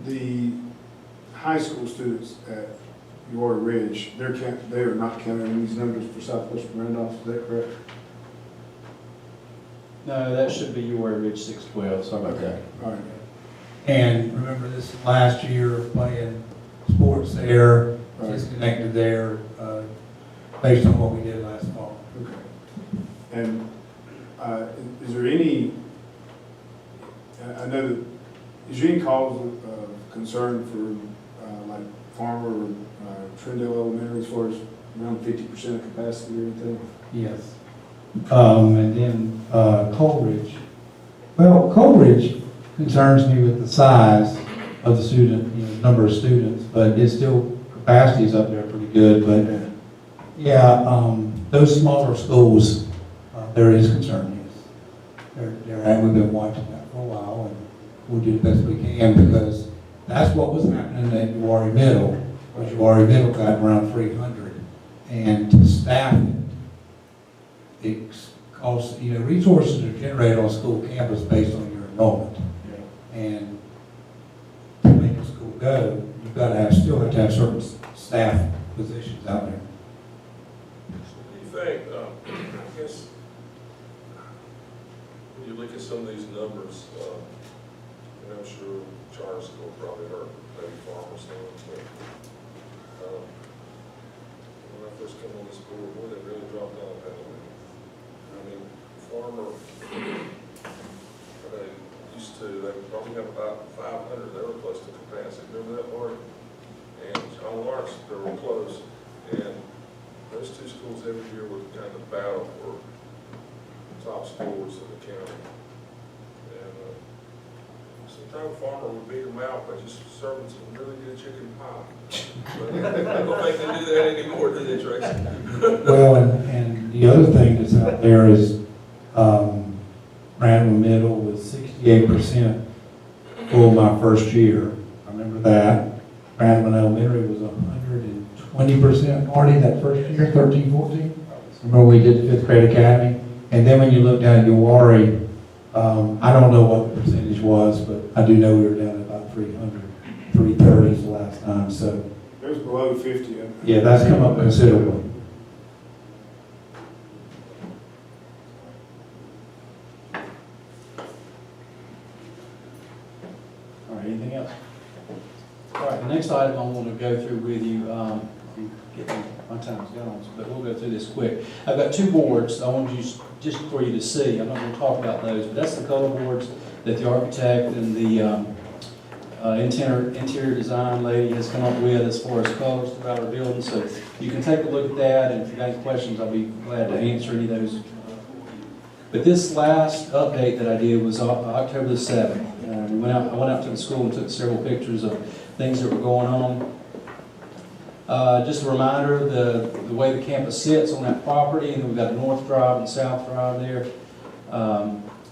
the high school students at Uwharrie Ridge, they are not counting these numbers for Southwest Randolph, is that correct? No, that should be Uwharrie Ridge 612, sorry about that. All right. And remember this last year of playing sports there, Right. disconnected there, based on what we did last fall. Okay. And is there any, I know that, is there any cause of concern for like Farmer or Trindale Elementary as far as around 50% of capacity or anything? Yes. And then Coleridge. Well, Coleridge concerns me with the size of the student, number of students, but it's still, capacity is up there pretty good. But yeah, those smaller schools, there is concern, yes. We've been watching that for a while, and we'll do the best we can because that's what was happening at Uwharrie Middle, which Uwharrie Middle got around 300. And to staff it, it costs, resources are generated on school campus based on your enrollment. And to make a school go, you've got to still have to have certain staff positions out there. Do you think, I guess, when you look at some of these numbers, and I'm sure charter school probably hurt, maybe Farmer some, but when I first came on this board, boy, they really dropped down a penalty. mean, farmer, they used to, they would probably have about 500, they were close to capacity, remember that, Mark? And on Lawrence, they were close, and those two schools every year would kind of battle for top schools in the county. And sometimes a farmer would beat them out by just serving some really good chicken pie. But I don't think they do that anymore, do they, Tracy? Well, and the other thing that's out there is, Randall Middle was 68% full my first year. I remember that. Randall Elementary was 120%, Marty, that first year, 13, 14. Remember we did the 5th grade academy? And then when you look down at Uwharrie, I don't know what the percentage was, but I do know we were down at about 300, 330s the last time, so. It was below 50. Yeah, that's come up considerably. All right, anything else? All right, the next item I want to go through with you, my time's gone, but we'll go through this quick. I've got two boards I want you, just for you to see. I'm not going to talk about those, but that's the color boards that the architect and the interior design lady has come up with as far as colors throughout our building. So you can take a look at that, and if you have any questions, I'll be glad to answer any of those. But this last update that I did was October the 7th. I went out to the school and took several pictures of things that were going on. Just a reminder, the way the campus sits on that property, and then we've got North Drive and South Drive there.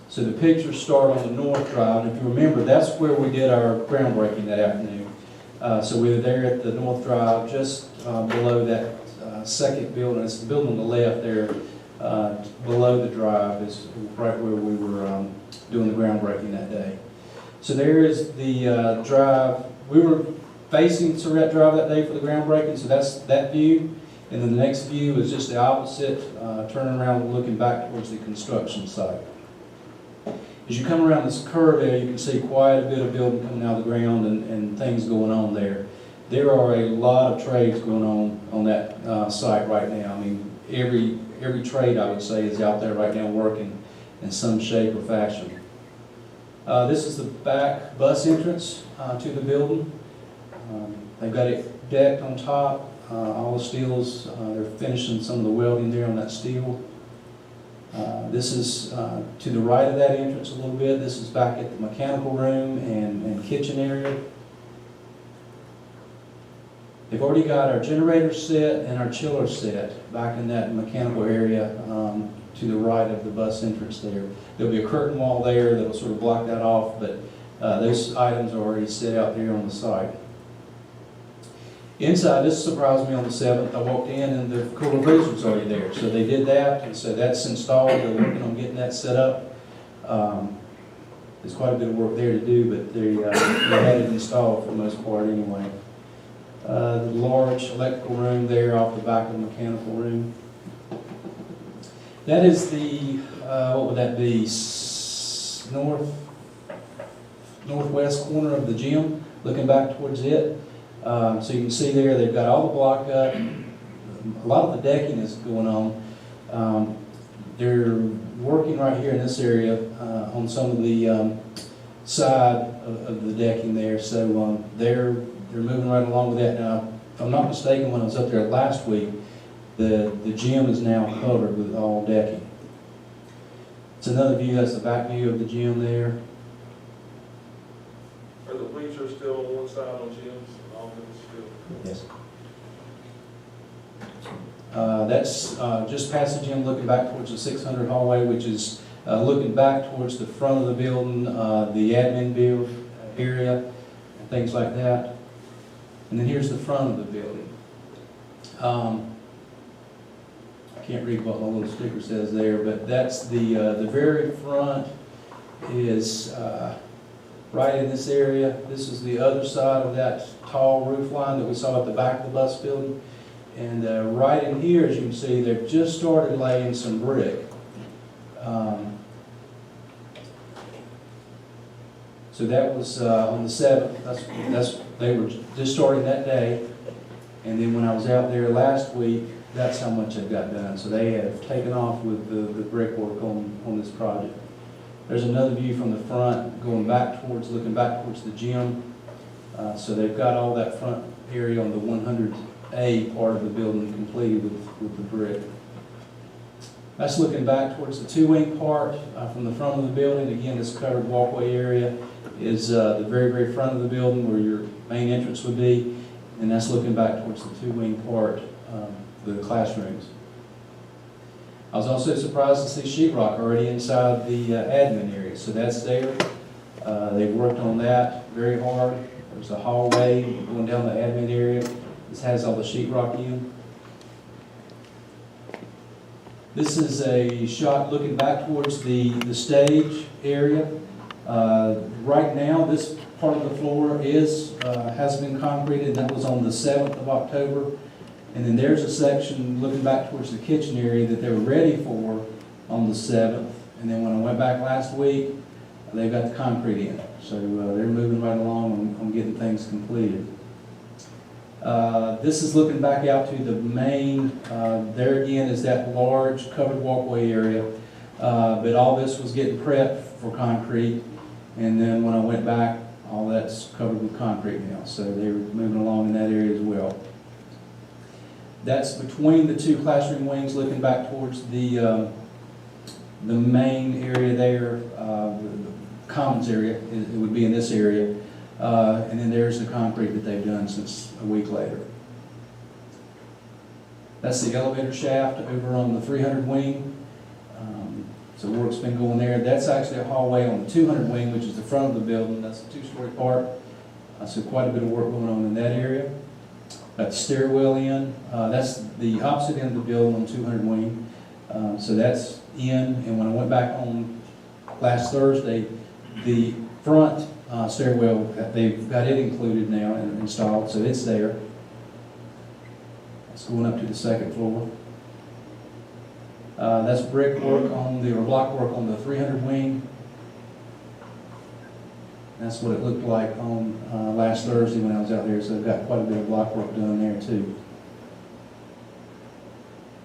So the pictures start on the North Drive, and if you remember, that's where we did our groundbreaking that afternoon. So we were there at the North Drive, just below that second building. It's the building on the left there, below the drive is right where we were doing the groundbreaking that day. So there is the drive. We were facing Surratt Drive that day for the groundbreaking, so that's that view. And then the next view is just the opposite, turning around and looking back towards the construction site. As you come around this curve there, you can see quite a bit of building coming out of the ground and things going on there. There are a lot of trades going on that site right now. I mean, every trade, I would say, is out there right now working in some shape or fashion. This is the back bus entrance to the building. They've got it decked on top, all the steels. They're finishing some of the welding there on that steel. This is to the right of that entrance a little bit. This is back at the mechanical room and kitchen area. They've already got our generator set and our chiller set back in that mechanical area to the right of the bus entrance there. There'll be a curtain wall there that'll sort of block that off, but those items are already set out there on the site. Inside, this surprised me on the 7th. I walked in and the cooler freezer was already there. So they did that, and so that's installed. They're working on getting that set up. There's quite a bit of work there to do, but they had it installed for the most part anyway. The large electrical room there off the back of the mechanical room. That is the, what would that be, northwest corner of the gym, looking back towards it. So you can see there, they've got all the block up. A lot of the decking is going on. They're working right here in this area on some of the side of the decking there. So they're moving right along with that. Now, if I'm not mistaken, when I was up there last week, the gym is now covered with all decking. It's another view. That's the back view of the gym there. Are the bleachers still on one side on gyms? Yes. That's just past the gym, looking back towards the 600 hallway, which is looking back towards the front of the building, the admin build area, and things like that. And then here's the front of the building. I can't read what my little sticker says there, but that's the very front is right in this area. This is the other side of that tall roof line that we saw at the back of the bus building. And right in here, as you can see, they've just started laying some brick. So that was on the 7th. They were just starting that day. And then when I was out there last week, that's how much they've got done. So they have taken off with the brickwork on this project. There's another view from the front, looking back towards the gym. So they've got all that front area on the 100A part of the building completed with the brick. That's looking back towards the two-wing part from the front of the building. Again, this covered walkway area is the very, very front of the building where your main entrance would be. And that's looking back towards the two-wing part, the classrooms. I was also surprised to see sheetrock already inside the admin area. So that's there. They've worked on that very hard. There's a hallway going down the admin area. This has all the sheetrock in. This is a shot looking back towards the stage area. Right now, this part of the floor has been concreted. That was on the 7th of October. And then there's a section looking back towards the kitchen area that they were ready for on the 7th. And then when I went back last week, they got the concrete in. So they're moving right along on getting things completed. This is looking back out to the main, there again is that large covered walkway area. But all this was getting prepped for concrete. And then when I went back, all that's covered with concrete now. So they were moving along in that area as well. That's between the two classroom wings looking back towards the main area there, the commons area, it would be in this area. And then there's the concrete that they've done since a week later. That's the elevator shaft over on the 300 wing. So work's been going there. That's actually a hallway on the 200 wing, which is the front of the building. That's a two-story part. So quite a bit of work going on in that area. Got the stairwell in. That's the opposite end of the building on 200 wing. So that's in. And when I went back on last Thursday, the front stairwell, they've got it included now and installed, so it's there. It's going up to the second floor. That's brickwork or block work on the 300 wing. That's what it looked like on last Thursday when I was out there, so they've got quite a bit of block work done there too.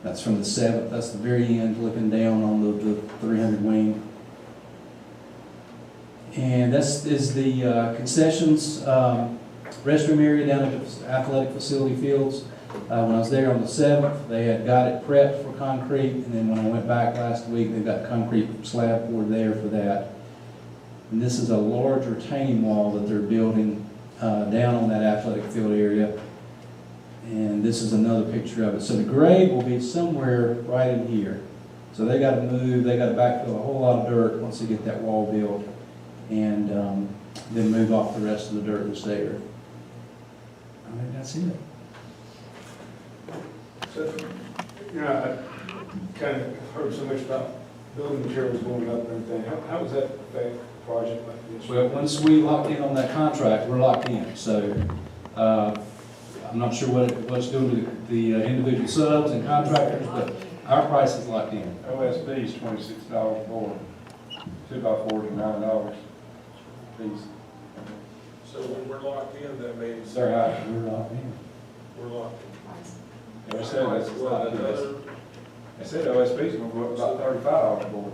That's from the 7th, that's the very end, looking down on the 300 wing. And this is the concessions restroom area down at the athletic facility fields. When I was there on the 7th, they had got it prepped for concrete, and then when I went back last week, they've got concrete slab poured there for that. And this is a large retaining wall that they're building down on that athletic field area. And this is another picture of it. So the grade will be somewhere right in here. So they got to move, they got to backfill a whole lot of dirt once they get that wall built, and then move off the rest of the dirt that's there. I think that's it. So, you know, I kind of heard so much about building materials going up and everything. How does that affect a project like this? Well, once we locked in on that contract, we're locked in. So I'm not sure what it's doing to the individual subs and contractors, but our price is locked in. OSB is $26 more, 2x4 is $9 piece. So when we're locked in, that means They're high. We're locked in. we're locked in. They said that's Well, another, They said OSB's gonna go up about $35 more.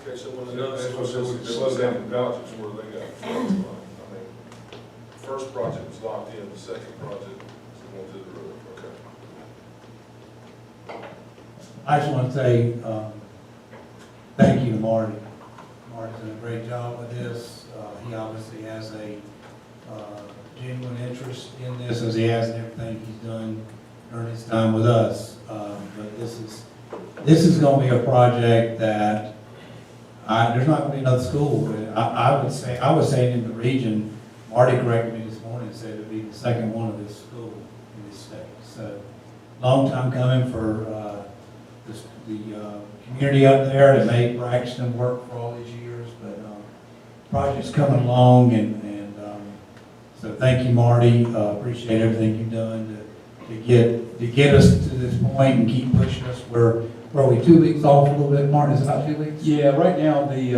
okay, so when So another that's school what would system slow does down second the projects where they got funds money, I mean, first project was locked in, the second project is going to the roof, okay. I just want to say thank you to Marty. Marty's done a great job with this. He obviously has a genuine interest in this, as he has in everything he's done during his time with us. But this is going to be a project that there's not going to be another school. I was saying in the region, Marty corrected me this morning and said it would be the second one of this school in this state. So long time coming for the community up there that made Braxton work for all these years, but project's coming along, and so thank you, Marty. Appreciate everything you've done to get us to this point and keep pushing us. We're 2 weeks off a little bit, Martin. Is it about 2 weeks? Yeah, right now the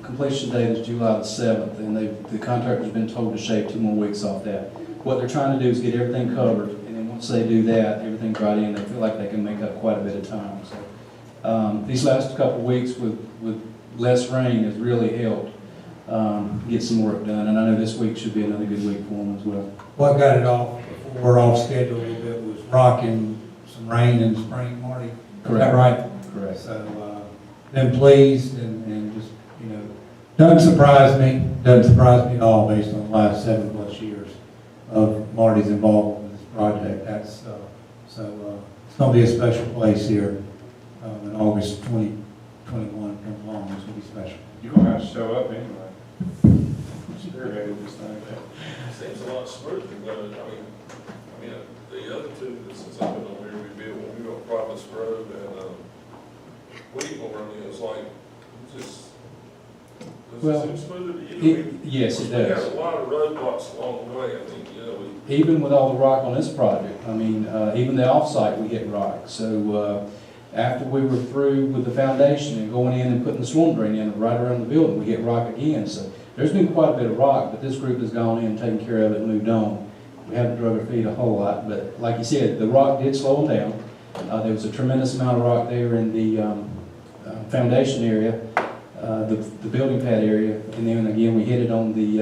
completion date is July the 7th, and the contractor's been told to shave 2 more weeks off that. What they're trying to do is get everything covered, and then once they do that, everything's right in, they feel like they can make up quite a bit of time. So these last couple of weeks with less rain has really helped get some work done, and I know this week should be another good week for them as well. What got it off, before we're off schedule a little bit, was rock and some rain in the spring, Marty? Is that right? Correct. So, been pleased and just, you know, doesn't surprise me at all based on the last 7+ years of Marty's involvement with this project. That's, it's gonna be a special place here, in August 2021 comes along, it's gonna be special. You're gonna have to show up anyway. Spearheaded this thing. Seems a lot smoother than going, I mean, the other two, since I've been on here, we built, when we were on Providence Road and, Wheatmore, I mean, it was like, just, does Well, it seem smoother to you? Yes, it We had does. a lot of roadblocks along the way, I mean, you know, we, Even with all the rock on this project, I mean, even the off-site, we hit rock. So after we were through with the foundation and going in and putting the storm drain in right around the building, we hit rock again. So there's been quite a bit of rock, but this group has gone in, taken care of it, and moved on. We haven't drug our feet a whole lot, but like you said, the rock did slow them down. There was a tremendous amount of rock there in the foundation area, the building pad area, and then again, we hit it on the,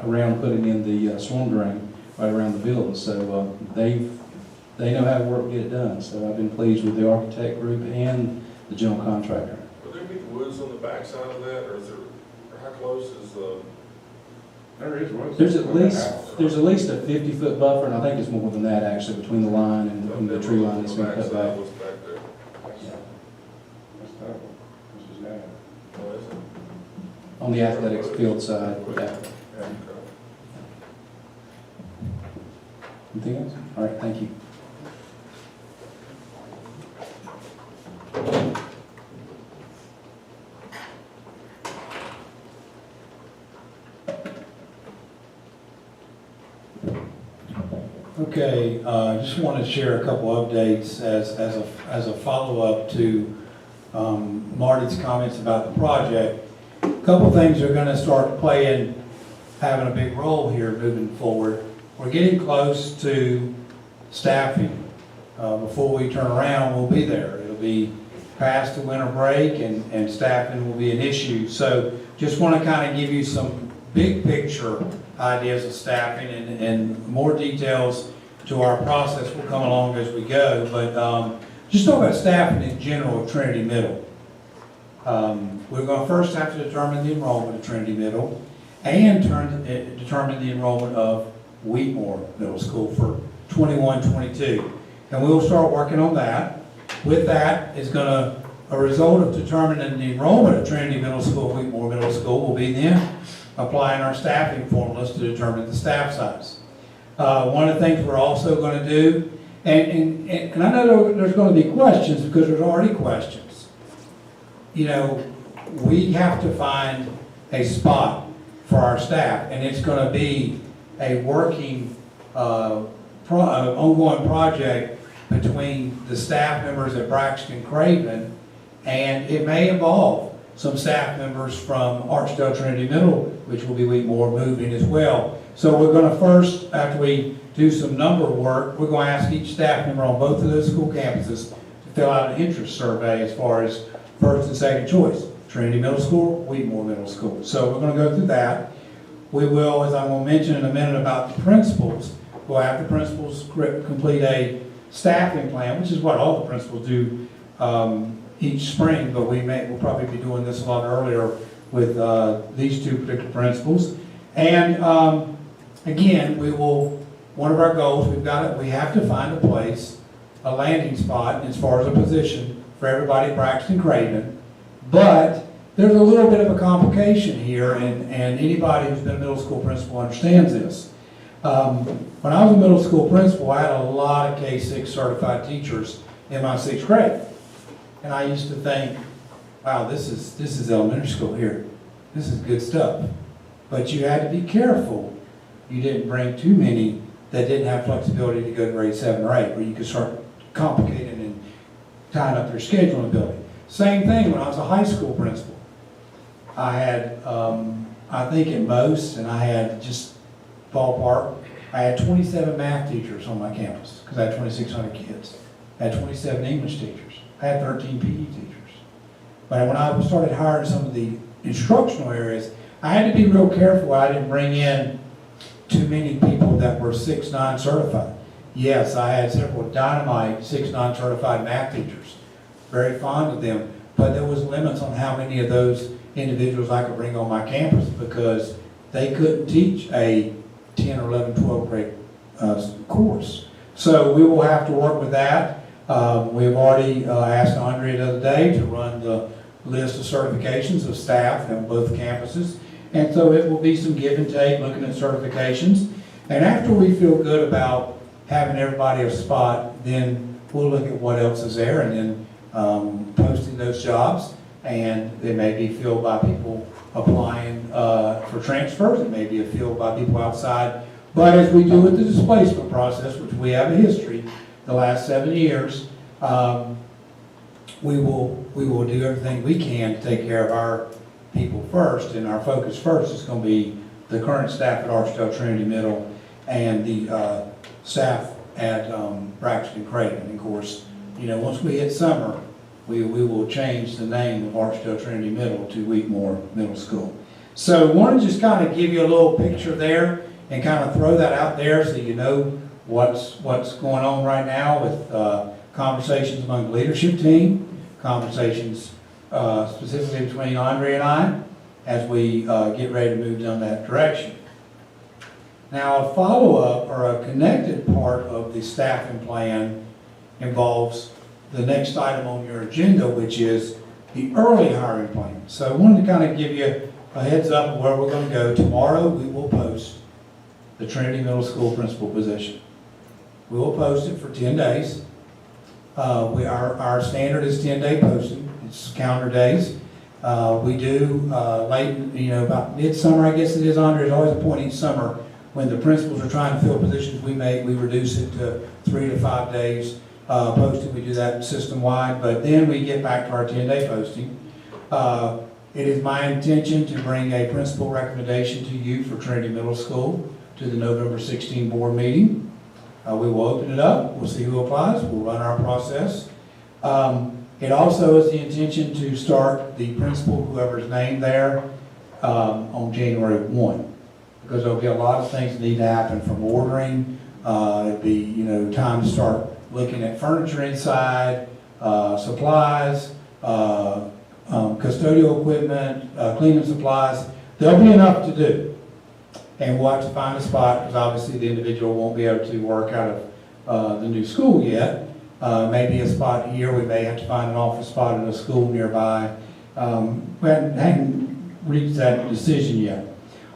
around putting in the storm drain right around the building. So they know how to work and get it done. So I've been pleased with the architect group and the general contractor. would there be woods on the backside of that, or is there, or how close is the? There is, was. There's at least a 50-foot buffer, and I think it's more than that actually, between the line and the tree line that's been cut back. What's back there? That's tough. This is that. Oh, is it? On the athletics field side, yeah. Okay. Anything else? All right, thank you. Okay, just want to share a couple updates as a follow-up to Marty's comments about the project. A couple things are going to start having a big role here moving forward. We're getting close to staffing. Before we turn around, we'll be there. It'll be past the winter break and staffing will be an issue. So just want to kind of give you some big picture ideas of staffing and more details to our process will come along as we go. But just talk about staffing in general at Trinity Middle. We're going to first have to determine the enrollment of Trinity Middle and determine the enrollment of Wheatmore Middle School for 21-22. And we'll start working on that. With that is a result of determining the enrollment of Trinity Middle School, Wheatmore Middle School will be then applying our staffing formulas to determine the staff size. One of the things we're also going to do, and I know there's going to be questions because there's already questions. You know, we have to find a spot for our staff, and it's going to be a working, ongoing project between the staff members at Braxton Craven, and it may involve some staff members from Archdale Trinity Middle, which will be Wheatmore, moving as well. So we're going to first, after we do some number work, we're going to ask each staff member on both of those school campuses to fill out an interest survey as far as first and second choice, Trinity Middle School, Wheatmore Middle School. So we're going to go through that. We will, as I'm going to mention in a minute about the principals, we'll have the principals complete a staffing plan, which is what all the principals do each spring, but we'll probably be doing this a lot earlier with these two particular principals. And again, one of our goals, we have to find a place, a landing spot as far as a position for everybody at Braxton Craven. But there's a little bit of a complication here, and anybody who's been a middle school principal understands this. When I was a middle school principal, I had a lot of K-6 certified teachers in my 6th grade. And I used to think, wow, this is elementary school here. This is good stuff. But you had to be careful. You didn't bring too many that didn't have flexibility to go to grade 7 or 8, where you could start complicating and tying up your schedule in the building. Same thing when I was a high school principal. I had, I think at most, and I had just ballpark, I had 27 math teachers on my campus, because I had 2,600 kids. I had 27 English teachers. I had 13 PE teachers. But when I started hiring some of the instructional areas, I had to be real careful I didn't bring in too many people that were 6-9 certified. Yes, I had several dynamite 6-9 certified math teachers. Very fond of them, but there was limits on how many of those individuals I could bring on my campus because they couldn't teach a 10 or 11, 12 grade course. So we will have to work with that. We've already asked Andrea the other day to run the list of certifications of staff on both campuses. And so it will be some give and take looking at certifications. And after we feel good about having everybody a spot, then we'll look at what else is there and then posting those jobs. And they may be filled by people applying for transfers. It may be filled by people outside. But as we do with the displacement process, which we have a history, the last 7 years, we will do everything we can to take care of our people first, and our focus first is going to be the current staff at Archdale Trinity Middle and the staff at Braxton Creighton. And of course, you know, once we hit summer, we will change the name of Archdale Trinity Middle to Wheatmore Middle School. So I want to just kind of give you a little picture there and kind of throw that out there so you know what's going on right now with conversations among the leadership team, conversations specifically between Andre and I as we get ready to move down that direction. Now, a follow-up or a connected part of the staffing plan involves the next item on your agenda, which is the early hiring plan. So I wanted to kind of give you a heads up of where we're going to go. Tomorrow we will post the Trinity Middle School principal position. We will post it for 10 days. Our standard is 10-day posting. It's calendar days. We do late, you know, about midsummer, I guess it is, Andre. There's always a point each summer when the principals are trying to fill positions. We reduce it to 3 to 5 days posting. We do that system-wide, but then we get back to our 10-day posting. It is my intention to bring a principal recommendation to you for Trinity Middle School to the November 16 board meeting. We will open it up. We'll see who applies. We'll run our process. It also is the intention to start the principal, whoever's named there, on January 1, because there'll be a lot of things that need to happen from ordering. It'll be, you know, time to start looking at furniture inside, supplies, custodial equipment, cleaning supplies. There'll be enough to do. And we'll have to find a spot, because obviously the individual won't be able to work out of the new school yet. Maybe a spot here. We may have to find an office spot in a school nearby. We hadn't reached that decision yet.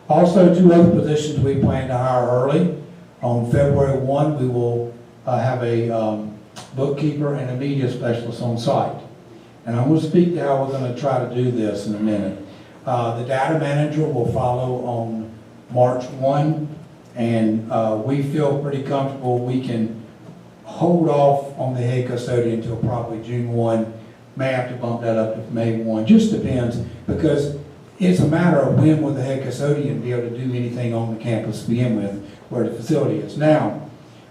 Also, 2 other positions we plan to hire early. On February 1, we will have a bookkeeper and a media specialist on site. And I'm going to speak to how we're going to try to do this in a minute. The data manager will follow on March 1, and we feel pretty comfortable we can hold off on the head custodian until probably June 1. May have to bump that up to May 1. Just depends, because it's a matter of when will the head custodian be able to do anything on the campus to begin with, where the facility is. Now,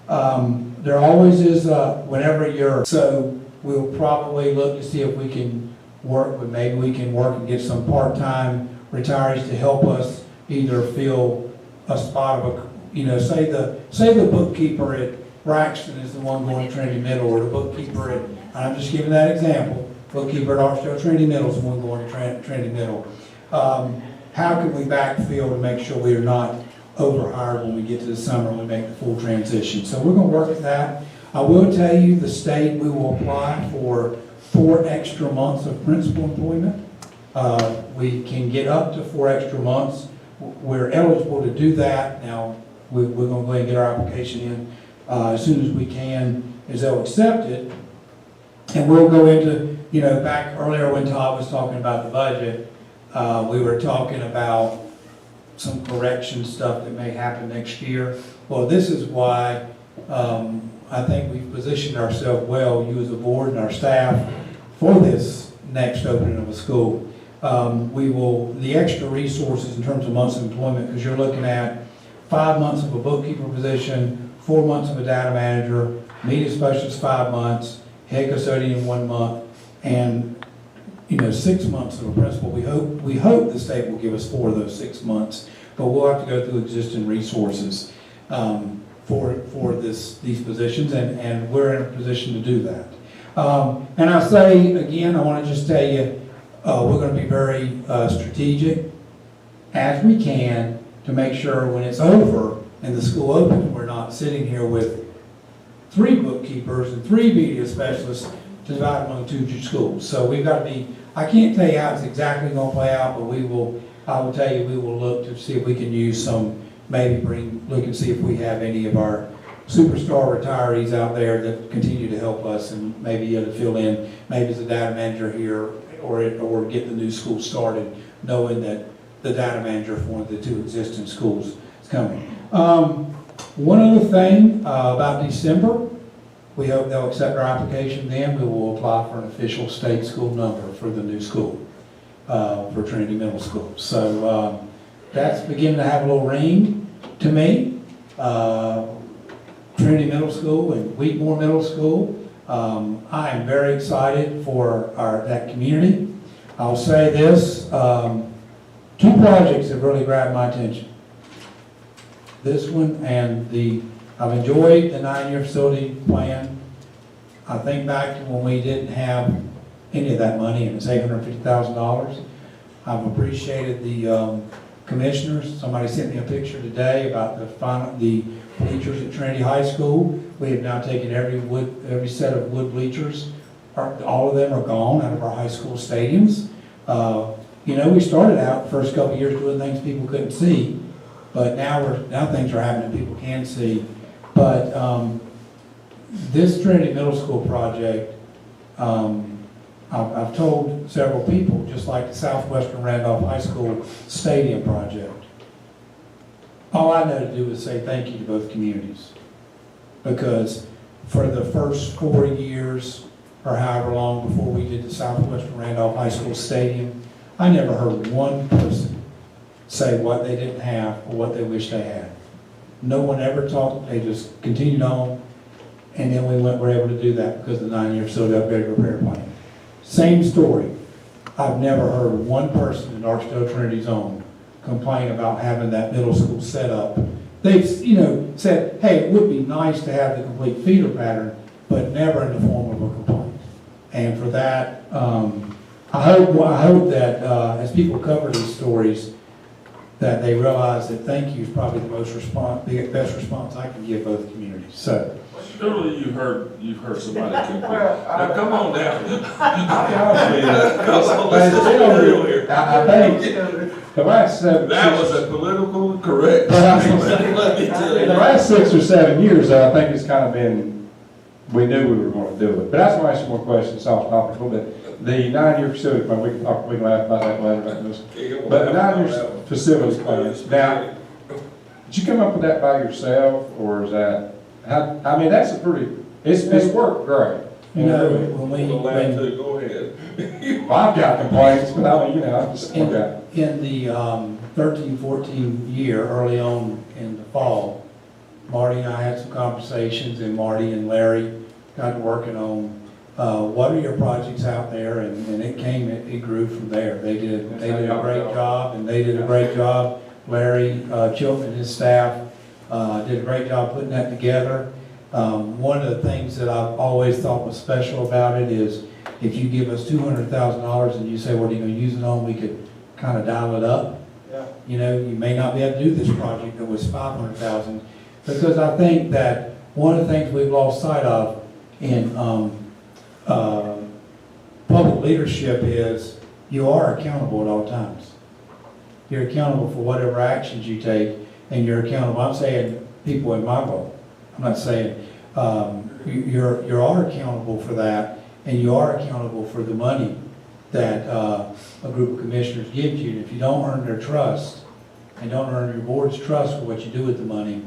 there always is, so we'll probably look to see if we can work, but maybe we can work and get some part-time retirees to help us either fill a spot of a, you know, say the bookkeeper at Braxton is the one going to Trinity Middle, or the bookkeeper at, I'm just giving that example, bookkeeper at Archdale Trinity Middle is the one going to Trinity Middle. How can we backfill to make sure we are not overhired when we get to the summer and we make the full transition? So we're going to work at that. I will tell you, the state, we will apply for 4 extra months of principal employment. We can get up to 4 extra months. We're eligible to do that. Now, we're going to go ahead and get our application in as soon as we can, as they'll accept it. And we'll go into, you know, back earlier when Todd was talking about the budget, we were talking about some correction stuff that may happen next year. Well, this is why I think we've positioned ourselves well, you as a board and our staff, for this next opening of a school. The extra resources in terms of months of employment, because you're looking at 5 months of a bookkeeper position, 4 months of a data manager, media specialist 5 months, head custodian 1 month, and 6 months of a principal. We hope the state will give us 4 of those 6 months, but we'll have to go through existing resources for these positions, and we're in a position to do that. And I say again, I want to just tell you, we're going to be very strategic as we can to make sure when it's over and the school opens, we're not sitting here with 3 bookkeepers and 3 media specialists to divide among 2 schools. So we've got to be, I can't tell you how it's exactly going to play out, but I will tell you, we will look to see if we can use some, look and see if we have any of our superstar retirees out there that continue to help us and maybe to fill in, maybe as a data manager here or get the new school started, knowing that the data manager for one of the 2 existing schools is coming. One other thing about December, we hope they'll accept our application then. We will apply for an official state school number for the new school, for Trinity Middle School. So that's beginning to have a little ring to me. Trinity Middle School and Wheatmore Middle School. I am very excited for that community. I'll say this, 2 projects have really grabbed my attention. This one and I've enjoyed the 9-year facility plan. I think back to when we didn't have any of that money, and it was $850,000. I've appreciated the commissioners. Somebody sent me a picture today about the bleachers at Trinity High School. We have now taken every set of wood bleachers. All of them are gone out of our high school stadiums. We started out the first couple of years doing things people couldn't see, but now things are happening people can see. But this Trinity Middle School project, I've told several people, just like the Southwestern Randolph High School Stadium project, all I know to do is say thank you to both communities. Because for the first 4 years, or however long before we did the Southwestern Randolph High School Stadium, I never heard one person say what they didn't have or what they wish they had. No one ever talked, they just continued on, and then we were able to do that because of the 9-year facility upgrade repair plan. Same story. I've never heard one person in Archdale Trinity's own complain about having that middle school set up. They've, said, hey, it would be nice to have the complete feeder pattern, but never in the form of a complaint. And for that, I hope that as people cover these stories, that they realize that thank you is probably the best response I can give both communities. So. Surely you've heard somebody complain. Now, come on now. I think the last That was a political correct. Let me tell in you. the last 6 or 7 years, I think it's kind of been, we knew we were going to do it. But that's why I ask you more questions off topic a little bit. The 9-year facility plan, we can laugh about that later. But the 9-year facility plan, now, did you come up with that by yourself, or is that, that's a pretty, it's worked great. Go ahead. Well, I've got complaints, but I just, In the 13-14 year, early on in the fall, Marty and I had some conversations, and Marty and Larry got working on what are your projects out there, and it grew from there. They did a great job, Larry Chilton and his staff did a great job putting that together. One of the things that I've always thought was special about it is if you give us $200,000 and you say, what are you going to use it on, we could kind of dial it up. Yeah. You may not be able to do this project that was $500,000, because I think that one of the things we've lost sight of in public leadership is you are accountable at all times. You're accountable for whatever actions you take, and you're accountable. I'm saying people in my role. I'm not saying you are accountable for that, and you are accountable for the money that a group of commissioners gives you. And if you don't earn their trust and don't earn your board's trust for what you do with the money,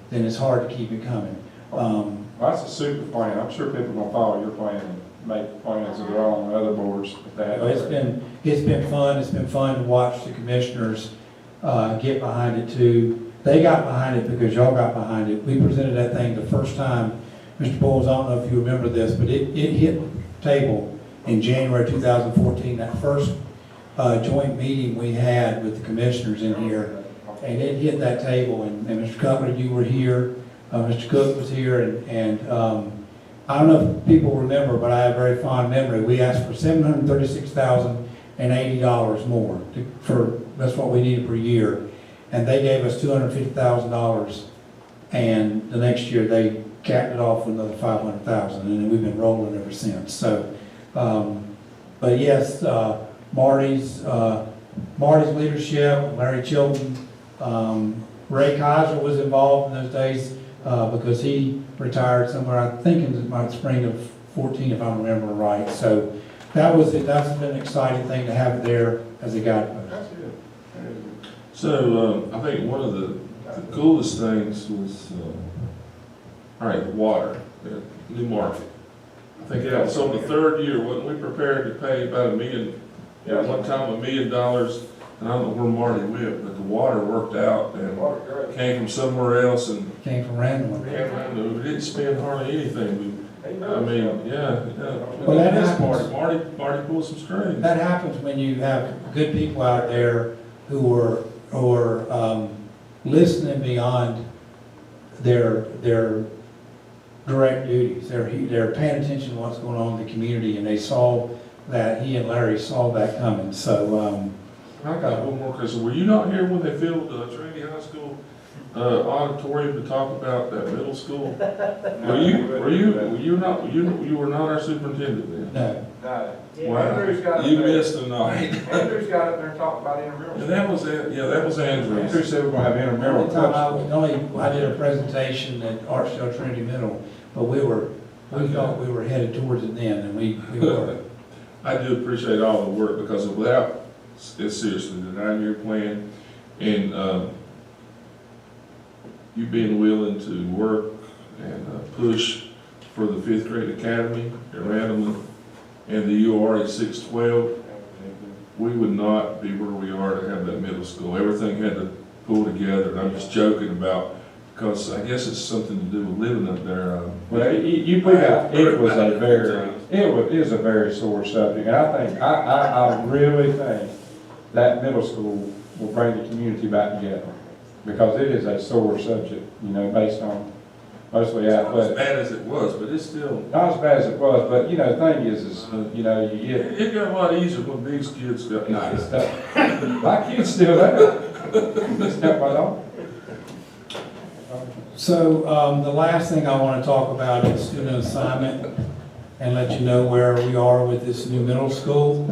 then it's hard to keep it coming. Well, that's a super plan. I'm sure people are going to follow your plan and make plans of their own on other boards. It's been fun. It's been fun to watch the commissioners get behind it too. They got behind it because y'all got behind it. We presented that thing the first time. Mr. Bowles, I don't know if you remember this, but it hit the table in January 2014, that first joint meeting we had with the commissioners in here. And it hit that table, and Mr. Cutler, you were here, Mr. Cook was here, and I don't know if people remember, but I have a very fond memory. We asked for $736,080 more that's what we needed per year. And they gave us $250,000, and the next year they capped it off with another $500,000, and then we've been rolling ever since. So, but yes, Marty's leadership, Larry Chilton, Ray Kaiser was involved in those days because he retired somewhere, I think in the spring of 14, if I remember right. So that's been an exciting thing to have it there as a guidepost. So, I think one of the coolest things was, all right, water, the new market. I think that was on the third year, wasn't we prepared to pay about $1 million, one time $1 million, and I don't know where Marty went, but the water worked out and came from somewhere else and. Came from Randall. We didn't spend hardly anything. I mean, yeah. Well, that is happens. Marty pulled some strings. That happens when you have good people out there who are listening beyond their direct duties. They're paying attention to what's going on in the community, and they saw that, he and Larry saw that coming. So, I got one more question. Were you not here when they filled Trinity High School auditorium to talk about that middle school? You were not our superintendent then? no. Yeah. Wow. You missed a night. Andrew's got up there and talked about intramural. And that was it. Yeah, that was Andrew. Andrew said we're gonna have The intramural only time coach. I did a presentation at Archdale Trinity Middle, but we thought we were headed towards it then, and we were. I do appreciate all the work because without, seriously, the 9-year plan and you being willing to work and push for the 5th grade academy at Randall and the URA 612, we would not be where we are to have that middle school. Everything had to pull together, and I'm just joking about, because I guess it's something to do with living up there. Well, it is a very sore subject, and I really think that middle school will bring the community back together, because it is a sore subject, based on mostly It's not as athletics. bad as it was, but it's still, Not as bad as it was, but, the thing is, you get, it got a lot easier when these kids got. nice stuff. My kid's still there. Except my dog. So the last thing I want to talk about is student assignment and let you know where we are with this new middle school.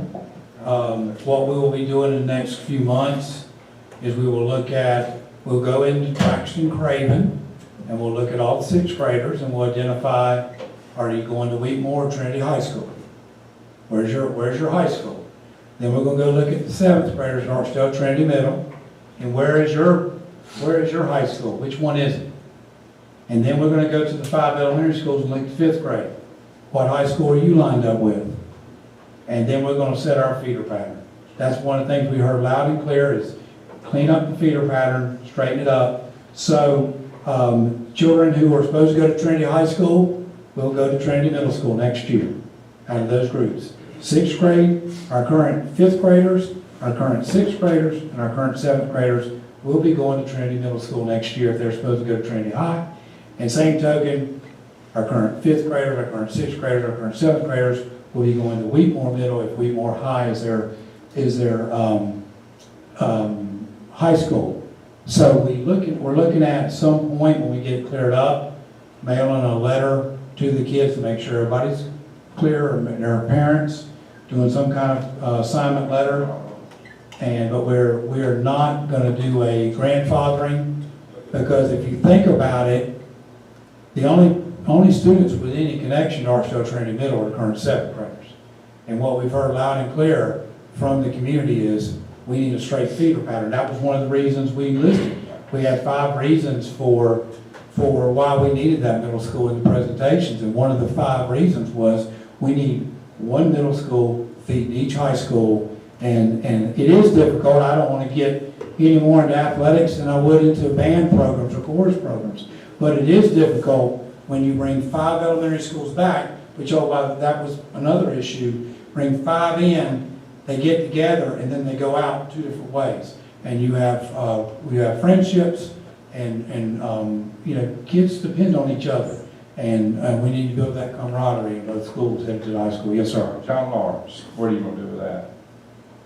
What we will be doing in the next few months is we'll go into Braxton Craven, and we'll look at all the 6th graders, and we'll identify, are you going to Wheatmore or Trinity High School? Where's your high school? Then we're going to go look at the 7th graders at Archdale Trinity Middle, and where is your high school? Which one is it? And then we're going to go to the 5 elementary schools and look at the 5th grade. What high school are you lined up with? And then we're going to set our feeder pattern. That's one of the things we heard loud and clear is clean up the feeder pattern, straighten it up. So children who are supposed to go to Trinity High School will go to Trinity Middle School next year out of those groups. 6th grade, our current 5th graders, our current 6th graders, and our current 7th graders will be going to Trinity Middle School next year if they're supposed to go to Trinity High. And same token, our current 5th graders, our current 6th graders, our current 7th graders will be going to Wheatmore Middle if Wheatmore High is their high school. So we're looking at some point when we get it cleared up, mailing a letter to the kids to make sure everybody's clear, and their parents, doing some kind of assignment letter. But we're not going to do a grandfathering, because if you think about it, the only students with any connection to Archdale Trinity Middle are current 7th graders. And what we've heard loud and clear from the community is we need a straight feeder pattern. That was one of the reasons we listed. We had 5 reasons for why we needed that middle school in the presentations. And one of the 5 reasons was we need one middle school feeding each high school. And it is difficult. I don't want to get any more into athletics than I would into band programs or chorus programs. But it is difficult when you bring 5 elementary schools back, which, that was another issue. Bring 5 in, they get together, and then they go out 2 different ways. And you have friendships, and kids depend on each other. And we need to build that camaraderie in both schools, headed to the high school. Yes, sir. John Lawrence, what are you gonna do with that?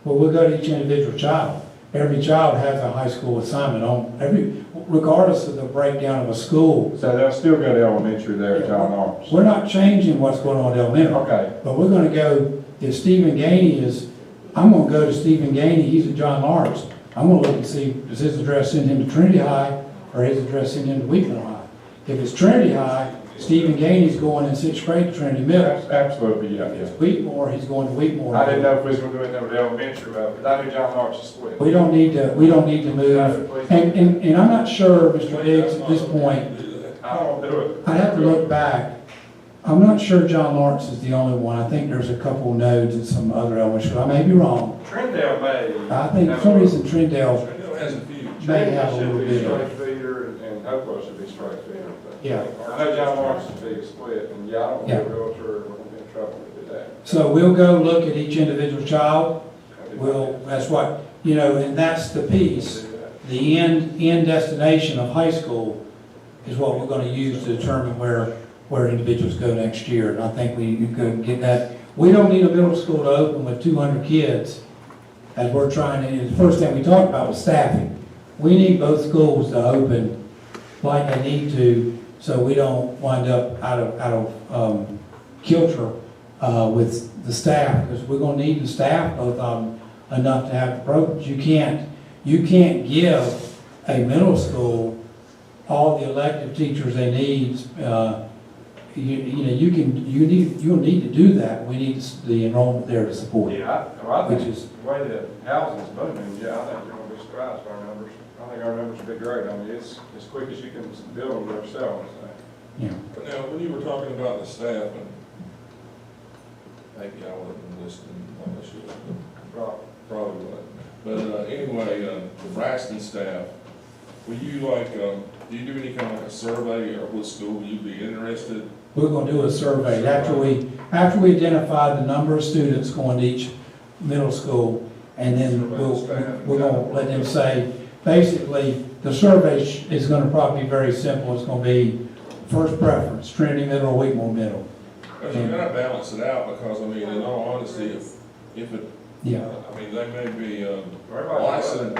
Well, we'll go to each individual child. Every child has a high school assignment regardless of the breakdown of a school. So they'll still go to elementary there at John Lawrence? We're not changing what's going on at elementary. Okay. But we're gonna go, if Stephen Gainey I'm gonna go to Stephen Gainey, he's at John Lawrence. I'm gonna look and see, does his address send him to Trinity High, or his address send him to Wheatmore High? If it's Trinity High, Stephen Gainey's going in 6th grade to Trinity Middle. Absolutely, yeah. If it's Wheatmore, he's going to Wheatmore. I didn't know if we was gonna do it there with elementary, but I knew John Lawrence is split. We don't need to move. And I'm not sure, Mr. Diggs, at this point, I don't do it. I'd have to look back. I'm not sure John Lawrence is the only one. I think there's a couple nodes in some other elements. I may be wrong. Trindale may. I think for some reason Trindale Trindale has a few. may have a Should little be bit. straight feeder, and Hopewell should be straight feeder. but Yeah. I know John Lawrence is big split, and yeah, I don't Yeah. know a realtor, we're gonna be in trouble to do that. So we'll go look at each individual child. That's what, and that's the piece. The end destination of high school is what we're gonna use to determine where individuals go next year. And I think we could get that. We don't need a middle school to open with 200 kids, as we're trying to, the first thing we talked about was staffing. We need both schools to open like they need to, so we don't wind up out of kilter with the staff, because we're gonna need the staff, both of them, enough to have the programs. You can't give a middle school all the elective teachers they need. You'll need to do that. We need the enrollment there to support it. Yeah, I Which think is- the way that housing's booming, yeah, I think you're gonna be surprised by our numbers. I think our numbers will be great. I mean, it's as quick as you can build them yourself, so. Yeah. But now, when you were talking about the staff, and maybe I wasn't listening like I should, probably wasn't. But anyway, the Braxton staff, will you do you do any kind of like a survey, or what school will you be interested? We're gonna do a survey. After we identify the number of students going to each middle school, and then we're gonna let them say, basically, the survey is gonna probably be very simple. It's gonna be first preference, Trinity Middle or Wheatmore Middle. Because you gotta balance it out, because, I mean, in all honesty, if it, Yeah. I mean, they may be Everybody licensed.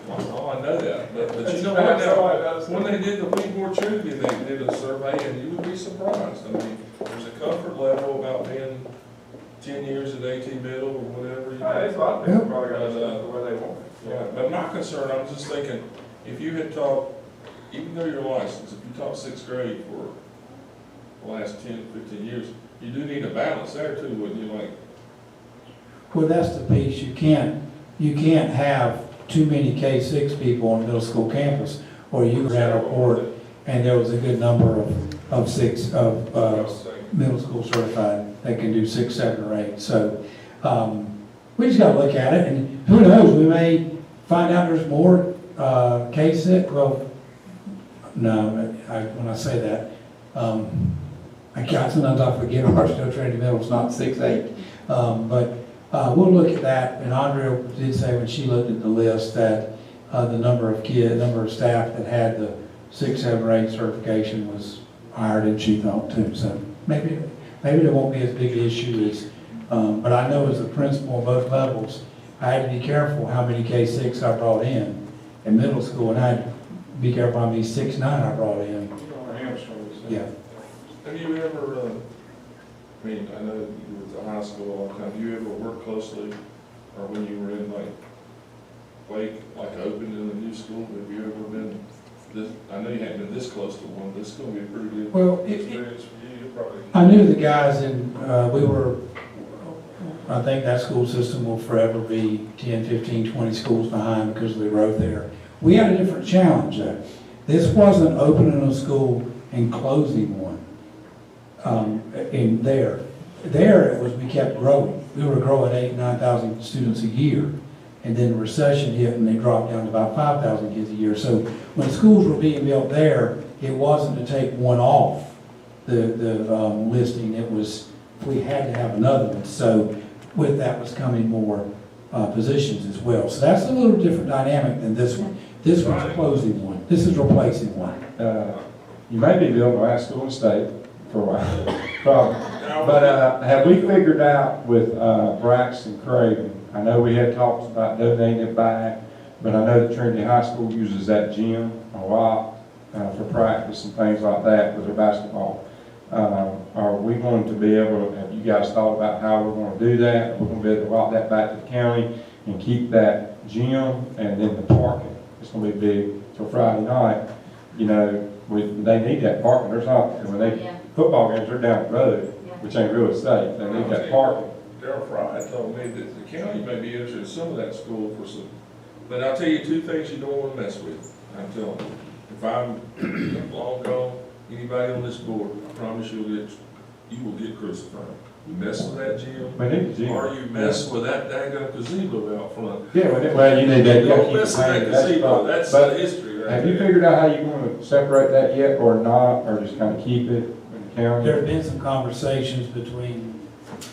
Oh, I know that, but you know what now? When they did the Wheatmore Trinity, they did a survey, and you would be surprised. I mean, there's a comfort level about being 10 years at AT Middle or whatever. You know. It's a lot of people probably got to the way they want it. Yeah, but my concern, I'm just thinking, if you had taught, even though you're licensed, if you taught 6th grade for the last 10, 15 years, you do need a balance there too, wouldn't you? Like, Well, that's the piece. You can't have too many K-6 people on the middle school campus, or you ran a report and there was a good number of middle school certified that can do 6, 7, or 8. So we just got to look at it, and who knows, we may find out there's more K-6. Well, no, when I say that, sometimes I forget Archville Trinity Middle is not 6, 8, but. We'll look at that, and Andrea did say when she looked at the list that the number of staff that had the 6, 7, or 8 certification was higher than she thought too. So maybe there won't be as big an issue as, but I know as a principal on both levels, I had to be careful how many K-6 I brought in middle school, and I had to be careful how many 6, 9 I brought in. Yeah. have you ever, I mean, I know you were at the high school a long time, have you ever worked closely, or when you were in opening a new school, have you ever been this, I know you haven't been this close to one, this is gonna be a pretty good experience for you, probably. I knew the guys, and I think that school system will forever be 10, 15, 20 schools behind because of the growth there. We had a different challenge though. This wasn't opening a school and closing one. In there it was, we kept growing. We were growing 8,000, 9,000 students a year. and then the recession hit and they dropped down to about 5,000 kids a year. So when schools were being built there, it wasn't to take one off the listing, it was, we had to have another one. So with that was coming more positions as well. So that's a little different dynamic than this one. This one's closing one, this is replacing one. You may be building the last school in the state for a while, probably. But have we figured out with Braxton Craven, I know we had talks about donating it back, but I know that Trinity High School uses that gym a lot for practice and things like that with their basketball. Are we going to be able to, have you guys thought about how we're going to do that? We're going to be able to walk that back to the county and keep that gym and then the parking. It's going to be big for Friday night. You know, they need that parking. There's not, when they, football games are down the road, which ain't really safe. They need that parking. Daryl Fry told me that the county may be interested in some of that school for some, but I'll tell you two things you don't want to mess with. I'm telling you. If I'm long gone, anybody on this board, I promise you will get crucified. You mess with that gym, We need the gym. or you mess with that daggone gazebo out front. Yeah, well, you need that. You don't mess with that gazebo, that's the history right Have you there. figured out how you're going to separate that yet, or not, or just kind of keep it in the county? There's been some conversations between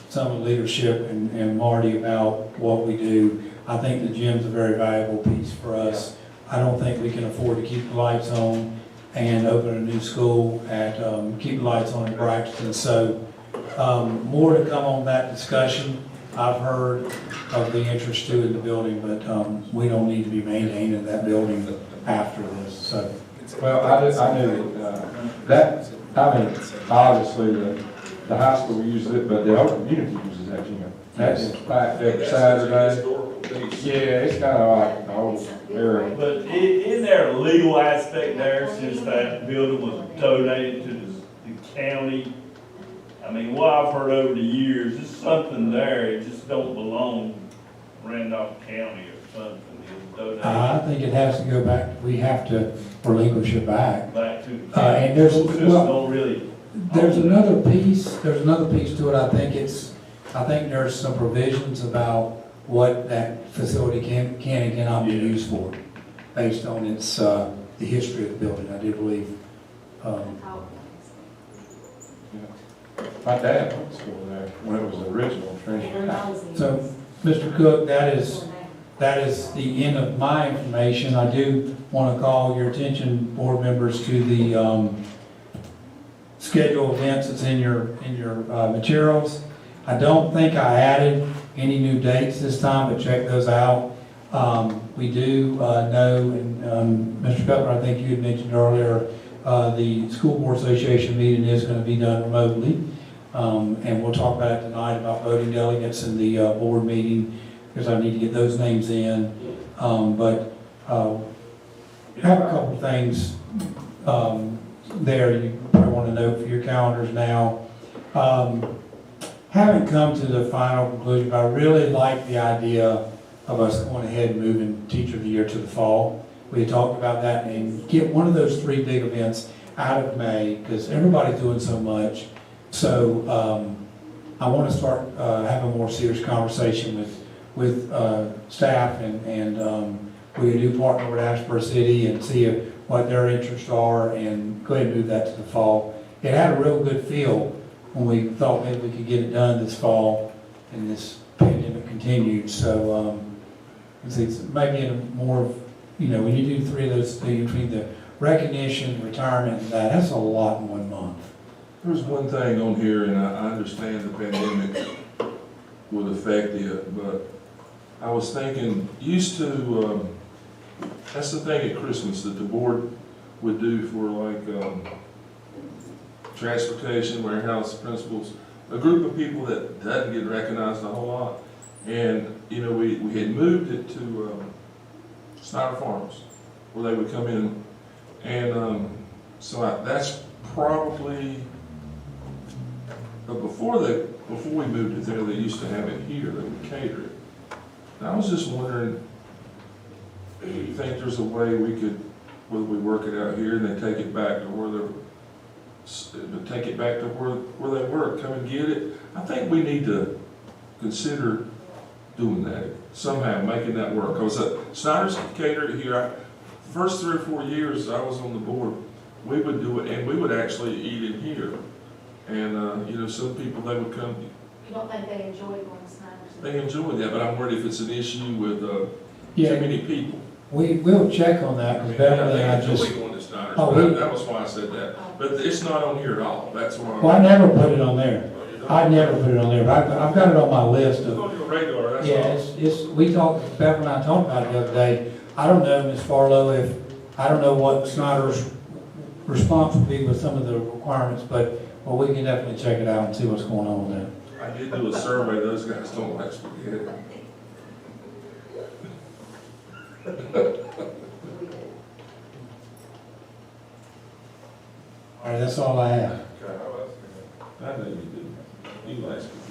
some of the leadership and Marty about what we do. I think the gym's a very valuable piece for us. I don't think we can afford to keep the lights on and open a new school at, keep the lights on in Braxton. So, more to come on that discussion. I've heard of the interest too in the building, but, we don't need to be maintaining that building after this, so. Well, I knew that, I mean, obviously, the high school uses it, but the whole community uses that gym. That's in fact every That's Saturday. historical piece. Yeah, it's kind of like the whole area. But isn't there a legal aspect there since that building was donated to the county? I mean, what I've heard over the years, there's something there, it just don't belong Randolph County or something. It's donated I think it has to go back, we have to relinquish it back. back to the And county. there's, Schools just well, don't really. there's another piece to it. I think there's some provisions about what that facility can and cannot be used for, based on its, the history of the building, I do believe. My dad went to school there when it was the original Trinity. So, Mr. Cook, that is the end of my information. I do want to call your attention, board members, to the schedule events that's in your materials. I don't think I added any new dates this time, but check those out. We do know, and Mr. Cutler, I think you had mentioned earlier, the School Board Association meeting is going to be done remotely. And we'll talk about it tonight, about voting delegates in the board meeting, because I need to get those names in. But have a couple things there you probably want to note for your calendars now. Haven't come to the final conclusion, but I really like the idea of us going ahead and moving Teacher of the Year to the fall. We talked about that, and get one of those 3 big events out of May, because everybody's doing so much. So I want to start having a more serious conversation with staff, and we do partner with Ashburn City and see what their interests are, and go ahead and move that to the fall. It had a real good feel when we thought maybe we could get it done this fall, and this pandemic continued. So it's maybe in a more of, when you do 3 of those things, between the recognition, retirement, and that's a lot in 1 month. There's one thing on here, and I understand the pandemic would affect it, but I was thinking, that's the thing at Christmas that the board would do for like transportation, warehouse principals, a group of people that doesn't get recognized a whole lot. And, we had moved it to Snyder Farms, where they would come in. And that's probably, but before we moved it there, they used to have it here, they would cater it. And I was just wondering, do you think there's a way we could, whether we work it out here and they take it back to where they were, come and get it? I think we need to consider doing that, somehow making that work. Because Snyder's catered here, first 3 or 4 years I was on the board, we would do it, and we would actually eat in here. And, you know, some people, they would come, You don't think they enjoy going to Snyder's? they enjoy that, but I'm worried if it's an issue with too Yeah, many people. we'll check on that, I mean, because Beverly and I they just, enjoy going to Snyder's, Oh, but we- that was why I said that. But it's not on here at all, that's why. well, I never put it on there. Oh, you don't? I never put it on there, but I've got it on my list It's of, on your radar, that's all. yeah, we talked, Beverly and I talked about it the other day. I don't know, Ms. Farlow, I don't know what Snyder's response would be with some of the requirements, but, well, we can definitely check it out and see what's going on with that. I did do a survey, those guys don't like spaghetti. All right, that's all I have. I know you do. You like spaghetti.